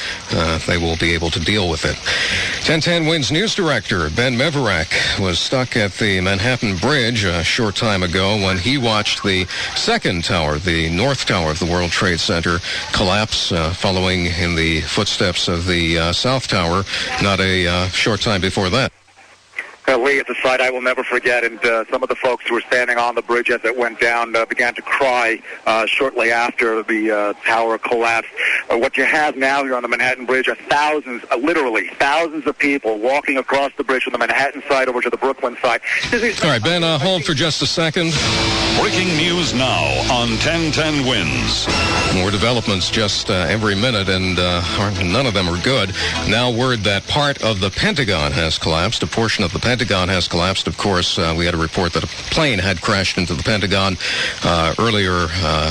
they will be able to deal with it. 1010 Wins news director Ben Meverak was stuck at the Manhattan Bridge a short time ago when he watched the second tower, the North Tower of the World Trade Center, collapse following in the footsteps of the South Tower not a short time before that. Lee, it's a sight I will never forget, and some of the folks who were standing on the bridge as it went down began to cry shortly after the tower collapsed. What you have now here on the Manhattan Bridge are thousands, literally thousands of people walking across the bridge from the Manhattan side over to the Brooklyn side. All right, Ben, hold for just a second. Breaking news now on 1010 Wins. More developments just every minute, and none of them are good. Now word that part of the Pentagon has collapsed, a portion of the Pentagon Pentagon has collapsed. Of course, we had a report that a plane had crashed into the Pentagon earlier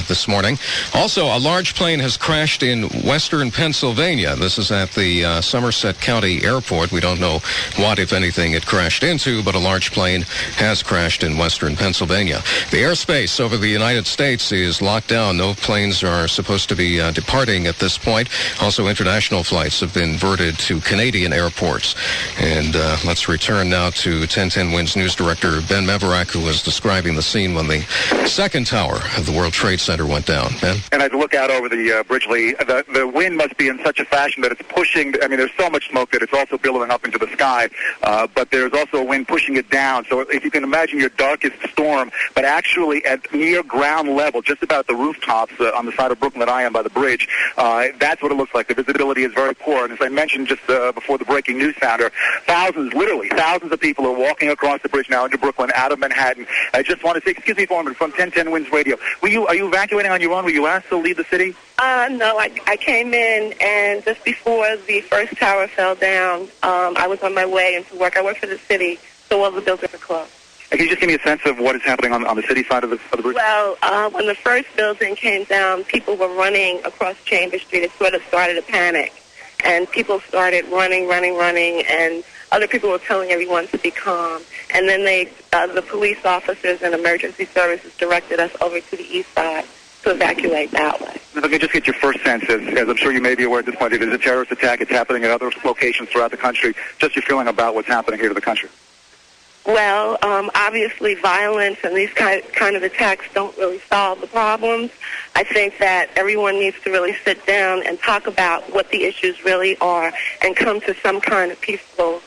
this morning. Also, a large plane has crashed in western Pennsylvania. This is at the Somerset County Airport. We don't know what, if anything, it crashed into, but a large plane has crashed in western Pennsylvania. The airspace over the United States is locked down. No planes are supposed to be departing at this point. Also, international flights have been diverted to Canadian airports. And let's return now to 1010 WINS News Director Ben Meverak, who was describing the scene when the second tower of the World Trade Center went down. Ben? And as I look out over the bridge, Lee, the wind must be in such a fashion that it's pushing, I mean, there's so much smoke that it's also billowing up into the sky, but there's also a wind pushing it down. So if you can imagine your darkest storm, but actually at near ground level, just about the rooftops on the side of Brooklyn that I am by the bridge, that's what it looks like. The visibility is very poor. And as I mentioned just before the breaking news sounder, literally thousands of people are walking across the bridge now into Brooklyn, out of Manhattan. I just want to say, excuse me for a moment, from 1010 WINS Radio. Are you evacuating on your own? Were you asked to leave the city? No, I came in, and just before the first tower fell down, I was on my way into work. I work for the city, so all the buildings are closed. Can you just give me a sense of what is happening on the city side of the bridge? Well, when the first building came down, people were running across Chambers Street. It sort of started a panic, and people started running, and other people were telling everyone to be calm. And then the police officers and emergency services directed us over to the east side to evacuate that way. If I could just get your first sense, as I'm sure you may be aware at this point, it is a terrorist attack. It's happening at other locations throughout the country. Just your feeling about what's happening here to the country. Well, obviously violence and these kind of attacks don't really solve the problems. I think that everyone needs to really sit down and talk about what the issues really are and come to some kind of peaceful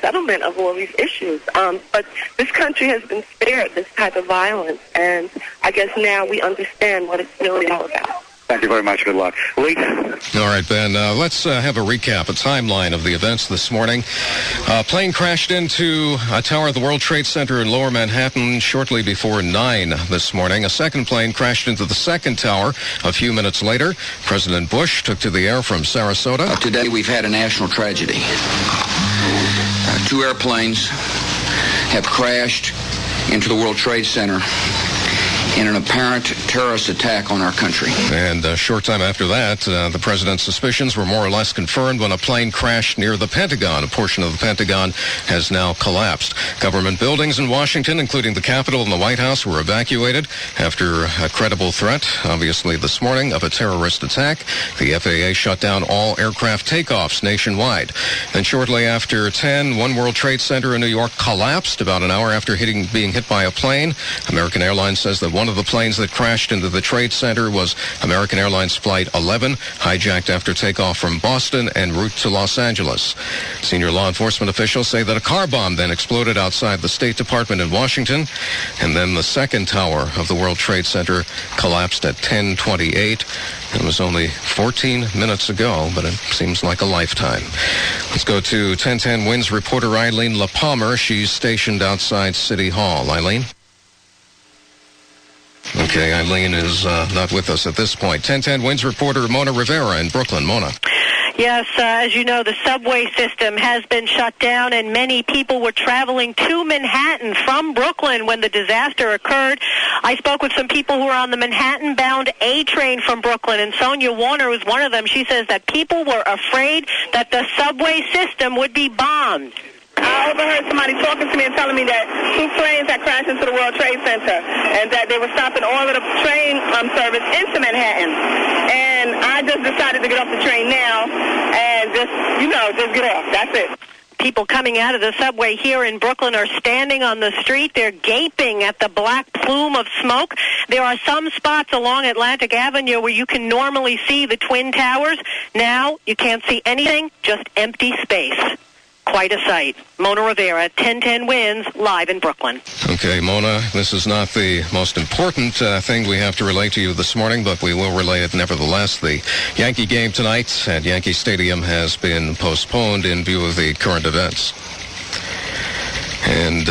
settlement of all these issues. But this country has been spared this type of violence, and I guess now we understand what it's really all about. Thank you very much. Good luck. Lee? All right, Ben. Let's have a recap, a timeline of the events this morning. A plane crashed into a tower of the World Trade Center in Lower Manhattan shortly before 9 this morning. A second plane crashed into the second tower a few minutes later. President Bush took to the air from Sarasota. Today we've had a national tragedy. 2 airplanes have crashed into the World Trade Center in an apparent terrorist attack on our country. And a short time after that, the president's suspicions were more or less confirmed when a plane crashed near the Pentagon. A portion of the Pentagon has now collapsed. Government buildings in Washington, including the Capitol and the White House, were evacuated after a credible threat, obviously this morning, of a terrorist attack. The FAA shut down all aircraft takeoffs nationwide. Then shortly after 10, One World Trade Center in New York collapsed about an hour after being hit by a plane. American Airlines says that one of the planes that crashed into the Trade Center was American Airlines Flight 11, hijacked after takeoff from Boston en route to Los Angeles. Senior law enforcement officials say that a car bomb then exploded outside the State Department in Washington, and then the second tower of the World Trade Center collapsed at 10:28. It was only 14 minutes ago, but it seems like a lifetime. Let's go to 1010 WINS reporter Eileen LaPalmer. She's stationed outside City Hall. Eileen? Okay, Eileen is not with us at this point. 1010 WINS reporter Mona Rivera in Brooklyn. Mona. Yes, as you know, the subway system has been shut down, and many people were traveling to Manhattan from Brooklyn when the disaster occurred. I spoke with some people who were on the Manhattan-bound A train from Brooklyn, and Sonia Warner was one of them. She says that people were afraid that the subway system would be bombed. I overheard somebody talking to me and telling me that 2 planes had crashed into the World Trade Center and that they were stopping all of the train service into Manhattan. And I just decided to get off the train now and just get off. That's it. People coming out of the subway here in Brooklyn are standing on the street. They're gaping at the black plume of smoke. There are some spots along Atlantic Avenue where you can normally see the Twin Towers. Now you can't see anything, just empty space. Quite a sight. Mona Rivera, 1010 WINS, live in Brooklyn. Okay, Mona, this is not the most important thing we have to relay to you this morning, but we will relay it nevertheless. The Yankee game tonight at Yankee Stadium has been postponed in view of the current events. And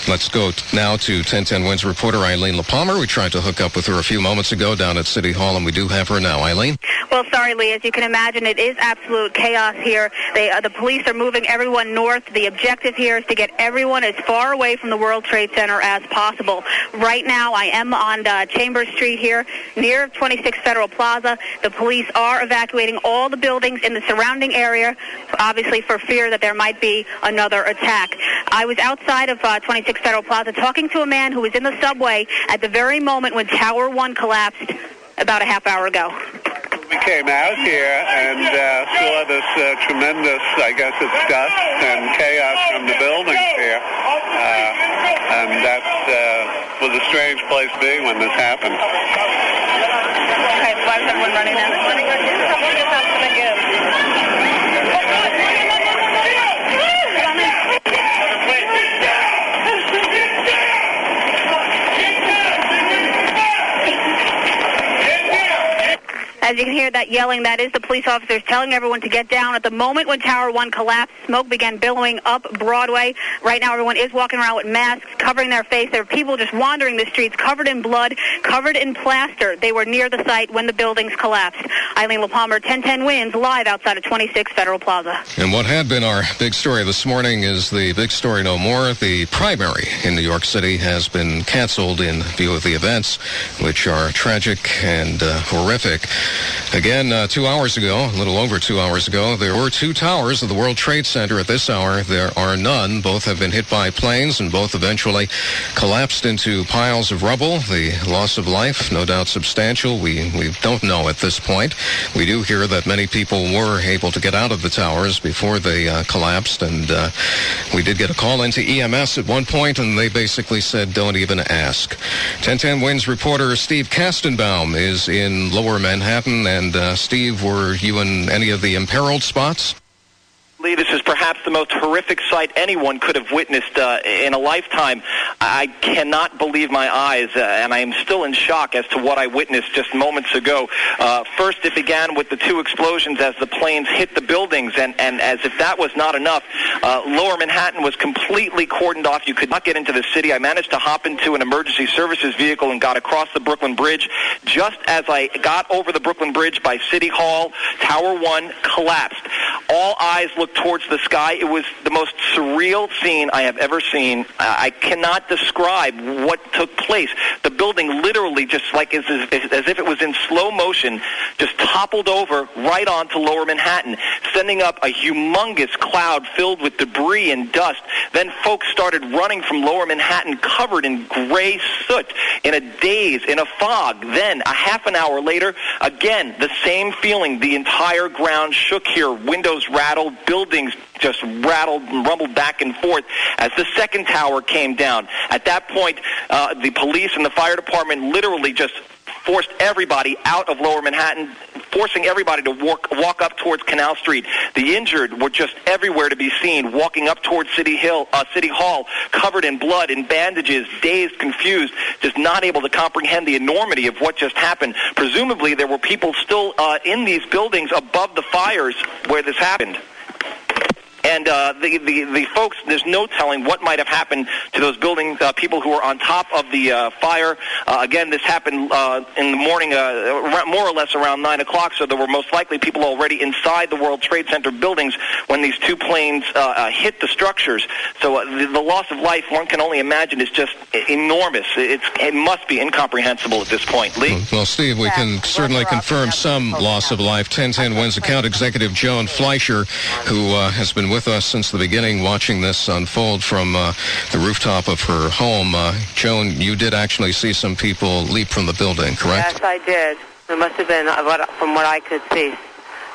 Let's go now to 1010 Wins reporter Eileen LaPalmer. We tried to hook up with her a few moments ago down at City Hall, and we do have her now. Eileen? Well, sorry, Lee. As you can imagine, it is absolute chaos here. The police are moving everyone north. The objective here is to get everyone as far away from the World Trade Center as possible. Right now, I am on Chambers Street here, near 26 Federal Plaza. The police are evacuating all the buildings in the surrounding area, obviously for fear that there might be another attack. I was outside of 26 Federal Plaza talking to a man who was in the subway at the very moment when Tower 1 collapsed about a half hour ago. We came out here and saw this tremendous, I guess it's dust and chaos from the buildings here. And that was a strange place to be when this happened. Okay, why is everyone running now? As you can hear that yelling, that is the police officers telling everyone to get down. At the moment when Tower 1 collapsed, smoke began billowing up Broadway. Right now, everyone is walking around with masks, covering their face. There are people just wandering the streets, covered in blood, covered in plaster. They were near the site when the buildings collapsed. Eileen LaPalmer, 1010 Wins, live outside of 26 Federal Plaza. And what had been our big story this morning is the big story no more. The primary in New York City has been canceled in view of the events, which are tragic and horrific. Again, 2 hours ago, a little over 2 hours ago, there were two towers of the World Trade Center. At this hour, there are none. Both have been hit by planes, and both eventually collapsed into piles of rubble. The loss of life, no doubt substantial. We don't know at this point. We do hear that many people were able to get out of the towers before they collapsed, and we did get a call into EMS at one point, and they basically said, don't even ask. 1010 Wins reporter Steve Kastenbaum is in Lower Manhattan. And Steve, were you in any of the imperiled spots? Lee, this is perhaps the most horrific sight anyone could have witnessed in a lifetime. I cannot believe my eyes, and I am still in shock as to what I witnessed just moments ago. First, it began with the two explosions as the planes hit the buildings, and as if that was not enough, Lower Manhattan was completely cordoned off. You could not get into the city. I managed to hop into an emergency services vehicle and got across the Brooklyn Bridge. Just as I got over the Brooklyn Bridge by City Hall, Tower 1 collapsed. All eyes looked towards the sky. It was the most surreal scene I have ever seen. I cannot describe what took place. The building literally, just like as if it was in slow motion, just toppled over right onto Lower Manhattan, sending up a humongous cloud filled with debris and dust. Then folks started running from Lower Manhattan covered in gray soot, in a daze, in a fog. Then, a half an hour later, again, the same feeling. The entire ground shook here. Windows rattled, buildings just rattled and rumbled back and forth as the second tower came down. At that point, the police and the fire department literally just forced everybody out of Lower Manhattan, forcing everybody to walk up towards Canal Street. The injured were just everywhere to be seen, walking up towards City Hall, covered in blood, in bandages, dazed, confused, just not able to comprehend the enormity of what just happened. Presumably, there were people still in these buildings above the fires where this happened. And the folks, there's no telling what might have happened to those buildings, people who were on top of the fire. Again, this happened in the morning, more or less around 9 o'clock, so there were most likely people already inside the World Trade Center buildings when these two planes hit the structures. So the loss of life, one can only imagine, is just enormous. It must be incomprehensible at this point. Lee? Well, Steve, we can certainly confirm some loss of life. 1010 Wins account executive Joan Fleischer, who has been with us since the beginning, watching this unfold from the rooftop of her home. Joan, you did actually see some people leap from the building, correct? Yes, I did. There must have been, from what I could see,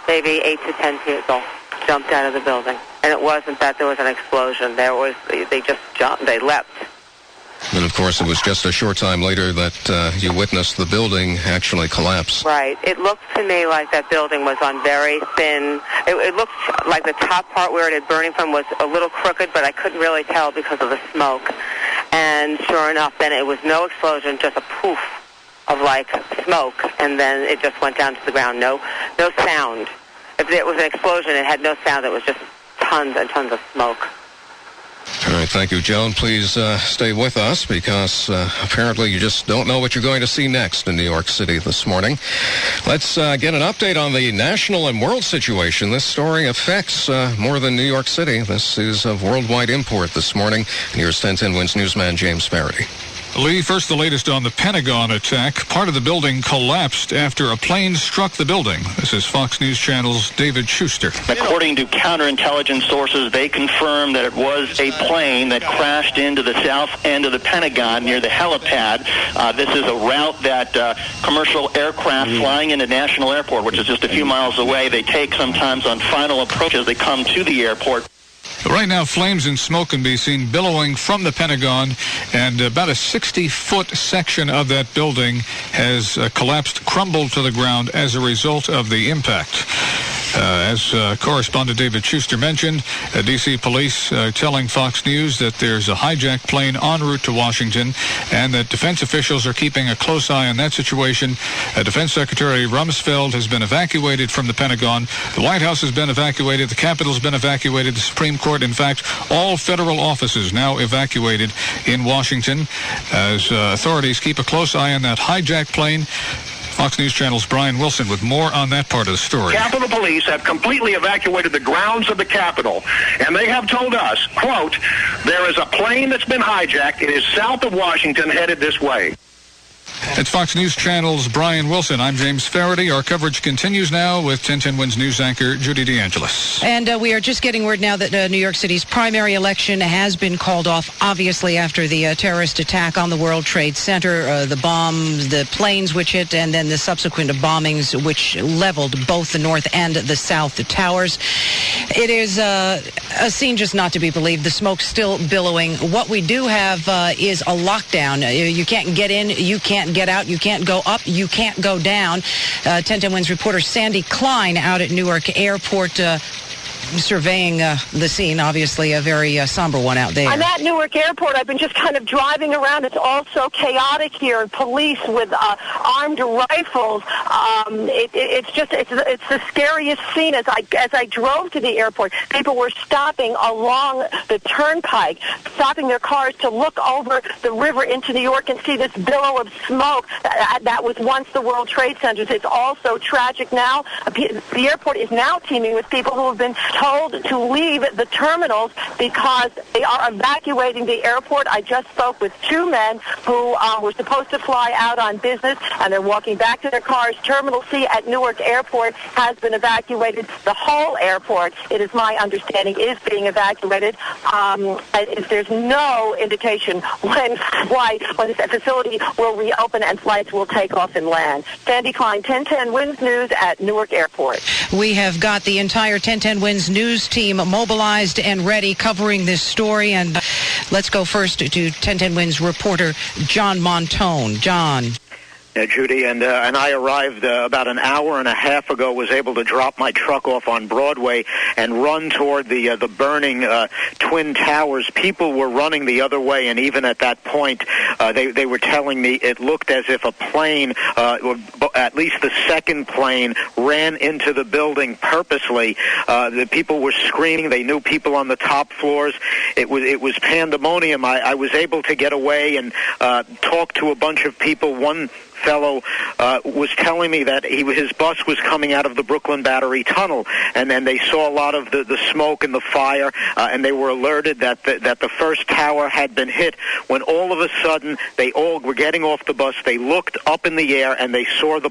maybe 8 to 10 people jumped out of the building. And it wasn't that there was an explosion. They just jumped. They leapt. And, of course, it was just a short time later that you witnessed the building actually collapse. Right. It looked to me like that building was on very thin. It looked like the top part where it had burning from was a little crooked, but I couldn't really tell because of the smoke. And sure enough, then it was no explosion, just a poof of, like, smoke, and then it just went down to the ground. No sound. If it was an explosion, it had no sound. It was just tons and tons of smoke. All right, Thank you, Joan. Please stay with us because apparently you just don't know what you're going to see next in New York City this morning. Let's get an update on the national and world situation. This story affects more than New York City. This is of worldwide import this morning. And here's 1010 Wins newsman James Faraday. Lee, first the latest on the Pentagon attack. Part of the building collapsed after a plane struck the building. This is Fox News Channel's David Schuster. According to counterintelligence sources, they confirmed that it was a plane that crashed into the south end of the Pentagon near the helipad. This is a route that commercial aircraft flying into National Airport, which is just a few miles away, they take sometimes on final approach as they come to the airport. Right now, flames and smoke can be seen billowing from the Pentagon, and about a 60-foot section of that building has collapsed, crumbled to the ground as a result of the impact. As correspondent David Schuster mentioned, D.C. police telling Fox News that there's a hijacked plane en route to Washington and that defense officials are keeping a close eye on that situation. Defense Secretary Rumsfeld has been evacuated from the Pentagon. The White House has been evacuated. The Capitol's been evacuated. The Supreme Court, in fact, all federal offices now evacuated in Washington as authorities keep a close eye on that hijacked plane. Fox News Channel's Brian Wilson with more on that part of the story. Capitol Police have completely evacuated the grounds of the Capitol, and they have told us, quote, there is a plane that's been hijacked. It is south of Washington, headed this way. It's Fox News Channel's Brian Wilson. I'm James Faraday. Our coverage continues now with 1010 Wins news anchor Judy DeAngelis. And we are just getting word now that New York City's primary election has been called off, obviously after the terrorist attack on the World Trade Center, the bombs, the planes which hit, and then the subsequent bombings which leveled both the north and the south towers. It is a scene just not to be believed. The smoke's still billowing. What we do have is a lockdown. You can't get in, you can't get out, you can't go up, you can't go down. 1010 Wins reporter Sandy Klein out at Newark Airport surveying the scene. Obviously a very somber one out there. I'm at Newark Airport. I've been just kind of driving around. It's all so chaotic here. Police with armed rifles. It's the scariest scene. As I drove to the airport, people were stopping along the turnpike, stopping their cars to look over the river into New York and see this billow of smoke that was once the World Trade Center. It's all so tragic now. The airport is now teeming with people who have been told to leave the terminals because they are evacuating the airport. I just spoke with two men who were supposed to fly out on business, and they're walking back to their cars. Terminal C at Newark Airport has been evacuated. The whole airport, it is my understanding, is being evacuated. There's no indication when this facility will reopen and flights will take off and land. Sandy Klein, 1010 Wins News at Newark Airport. We have got the entire 1010 Wins news team mobilized and ready covering this story. And let's go first to 1010 Wins reporter John Montone. John. Judy, and I arrived about an hour and a half ago, was able to drop my truck off on Broadway and run toward the burning Twin Towers. People were running the other way, and even at that point, they were telling me it looked as if a plane, at least the second plane, ran into the building purposely. The people were screaming. They knew people on the top floors. It was pandemonium. I was able to get away and talk to a bunch of people. One fellow was telling me that his bus was coming out of the Brooklyn Battery Tunnel, and then they saw a lot of the smoke and the fire, and they were alerted that the first tower had been hit. When all of a sudden they all were getting off the bus, they looked up in the air and they saw the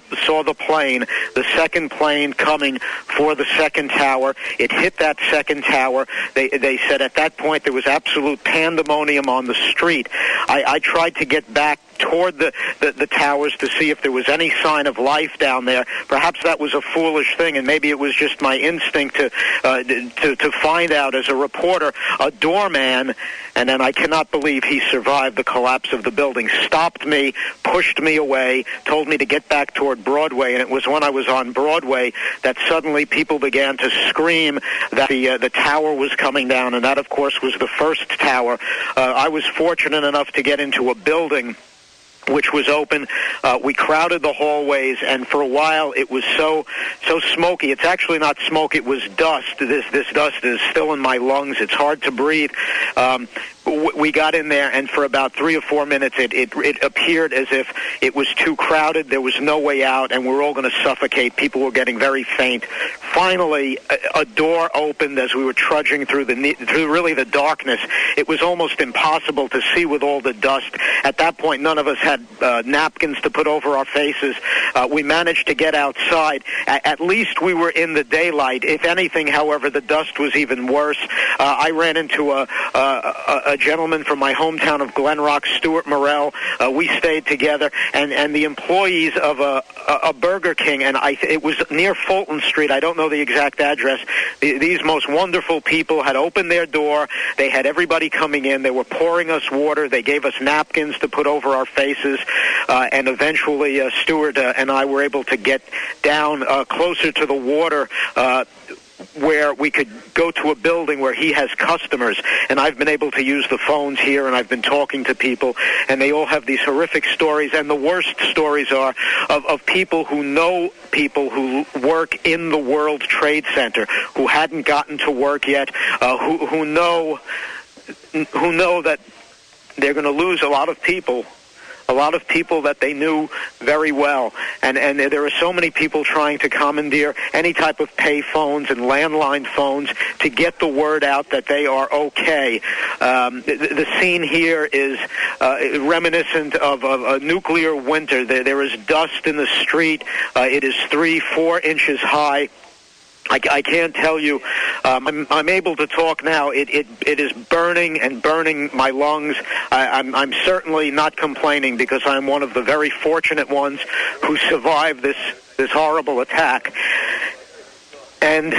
plane, the second plane coming for the second tower. It hit that second tower. They said at that point there was absolute pandemonium on the street. I tried to get back toward the towers to see if there was any sign of life down there. Perhaps that was a foolish thing, and maybe it was just my instinct to find out as a reporter. A doorman, and then I cannot believe he survived the collapse of the building, stopped me, pushed me away, told me to get back toward Broadway, and it was when I was on Broadway that suddenly people began to scream that the tower was coming down, and that, of course, was the first tower. I was fortunate enough to get into a building which was open. We crowded the hallways, and for a while it was so smoky. It's actually not smoke, it was dust. This dust is still in my lungs. It's hard to breathe. we got in there, and for about 3 or 4 minutes, it appeared as if it was too crowded. There was no way out, and we were all going to suffocate. People were getting very faint. Finally, a door opened as we were trudging through really the darkness. It was almost impossible to see with all the dust. At that point, none of us had napkins to put over our faces. We managed to get outside. At least we were in the daylight. If anything, however, the dust was even worse. I ran into a gentleman from my hometown of Glen Rock, Stuart Morrell. We stayed together, and the employees of a Burger King, and it was near Fulton Street. I don't know the exact address. These most wonderful people had opened their door. They had everybody coming in. They were pouring us water. They gave us napkins to put over our faces, and eventually Stuart and I were able to get down closer to the water, where we could go to a building where he has customers, and I've been able to use the phones here, and I've been talking to people, and they all have these horrific stories, and the worst stories are of people who know people who work in the World Trade Center, who hadn't gotten to work yet, who know that they're going to lose a lot of people that they knew very well. And there are so many people trying to commandeer any type of pay phones and landline phones to get the word out that they are okay. The scene here is reminiscent of a nuclear winter. There is dust in the street. It is 3-4 inches high. I can't tell you. I'm able to talk now. It is burning and burning my lungs. I'm certainly not complaining because I'm one of the very fortunate ones who survived this horrible attack. And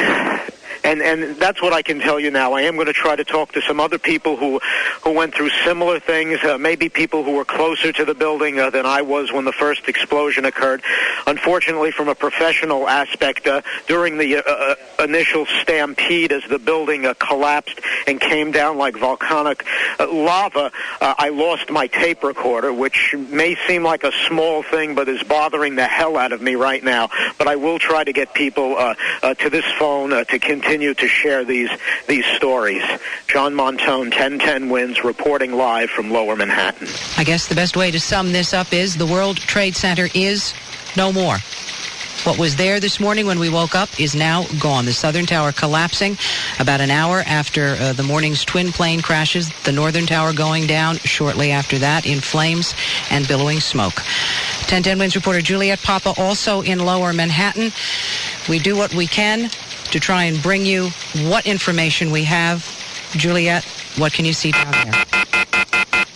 that's what I can tell you now. I am going to try to talk to some other people who went through similar things, maybe people who were closer to the building than I was when the first explosion occurred. Unfortunately, from a professional aspect, during the initial stampede as the building collapsed and came down like volcanic lava, I lost my tape recorder, which may seem like a small thing, but is bothering the hell out of me right now. But I will try to get people to this phone to continue to share these stories. John Montone, 1010 Wins, reporting live from Lower Manhattan. I guess the best way to sum this up is the World Trade Center is no more. What was there this morning when we woke up is now gone. The Southern Tower collapsing about an hour after the morning's twin plane crashes. The Northern Tower going down shortly after that in flames and billowing smoke. 1010 Wins reporter Juliet Papa also in Lower Manhattan. We do what we can to try and bring you what information we have. Juliet, what can you see down there?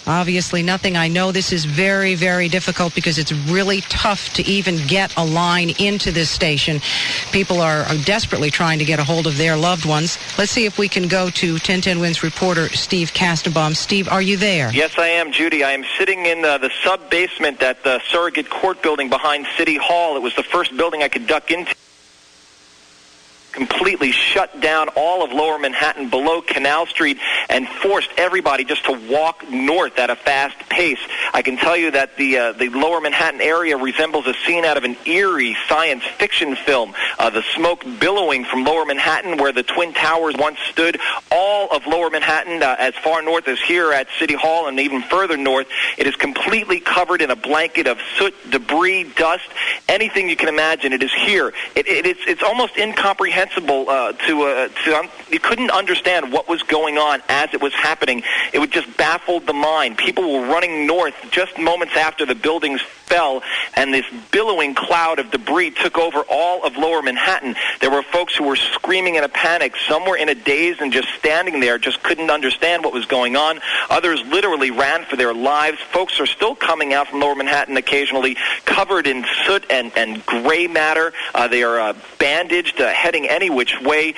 Obviously nothing. I know this is very, very difficult because it's really tough to even get a line into this station. People are desperately trying to get a hold of their loved ones. Let's see if we can go to 1010 Wins reporter Steve Kastenbaum. Steve, are you there? Yes, I am, Judy. I am sitting in the sub-basement at the surrogate court building behind City Hall. It was the first building I could duck into. Completely shut down all of Lower Manhattan below Canal Street and forced everybody just to walk north at a fast pace. I can tell you that the Lower Manhattan area resembles a scene out of an eerie science fiction film. The smoke billowing from Lower Manhattan where the Twin Towers once stood. All of Lower Manhattan, as far north as here at City Hall and even further north, it is completely covered in a blanket of soot, debris, dust, anything you can imagine. It is here. It's almost incomprehensible. You couldn't understand what was going on as it was happening. It would just baffle the mind. People were running north just moments after the buildings fell, and this billowing cloud of debris took over all of Lower Manhattan. There were folks who were screaming in a panic. Some were in a daze and just standing there, just couldn't understand what was going on. Others literally ran for their lives. Folks are still coming out from Lower Manhattan occasionally, covered in soot and gray matter. They are bandaged, heading any which way.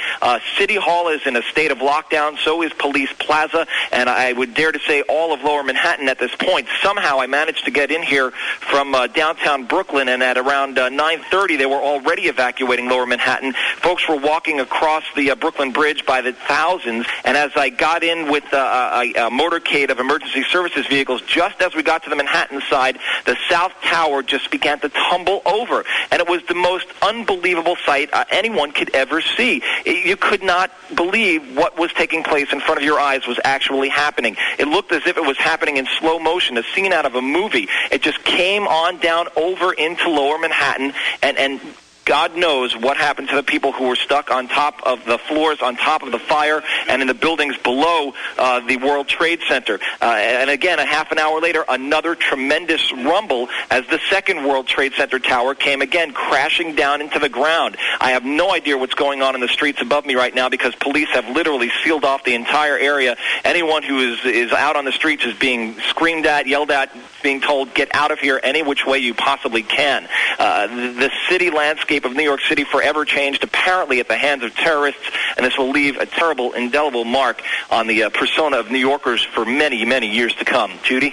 City Hall is in a state of lockdown. So is Police Plaza, and I would dare to say all of Lower Manhattan at this point. Somehow I managed to get in here from from downtown Brooklyn, and at around 9:30, they were already evacuating Lower Manhattan. Folks were walking across the Brooklyn Bridge by the thousands, and as I got in with a motorcade of emergency services vehicles, just as we got to the Manhattan side, the South Tower just began to tumble over, and it was the most unbelievable sight anyone could ever see. You could not believe what was taking place in front of your eyes was actually happening. It looked as if it was happening in slow motion, a scene out of a movie. It just came on down over into Lower Manhattan, and God knows what happened to the people who were stuck on top of the floors, on top of the fire, and in the buildings below the World Trade Center. And again, a half an hour later, another tremendous rumble as the second World Trade Center tower came again crashing down into the ground. I have no idea what's going on in the streets above me right now because police have literally sealed off the entire area. Anyone who is out on the streets is being screamed at, yelled at, being told, get out of here any which way you possibly can. The city landscape of New York City forever changed, apparently at the hands of terrorists, and this will leave a terrible, indelible mark on the persona of New Yorkers for many, many years to come. Judy?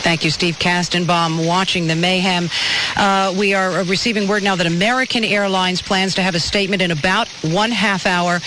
Thank you, Steve Kastenbaum, watching the mayhem. We are receiving word now that American Airlines plans to have a statement in about 1/2 hour.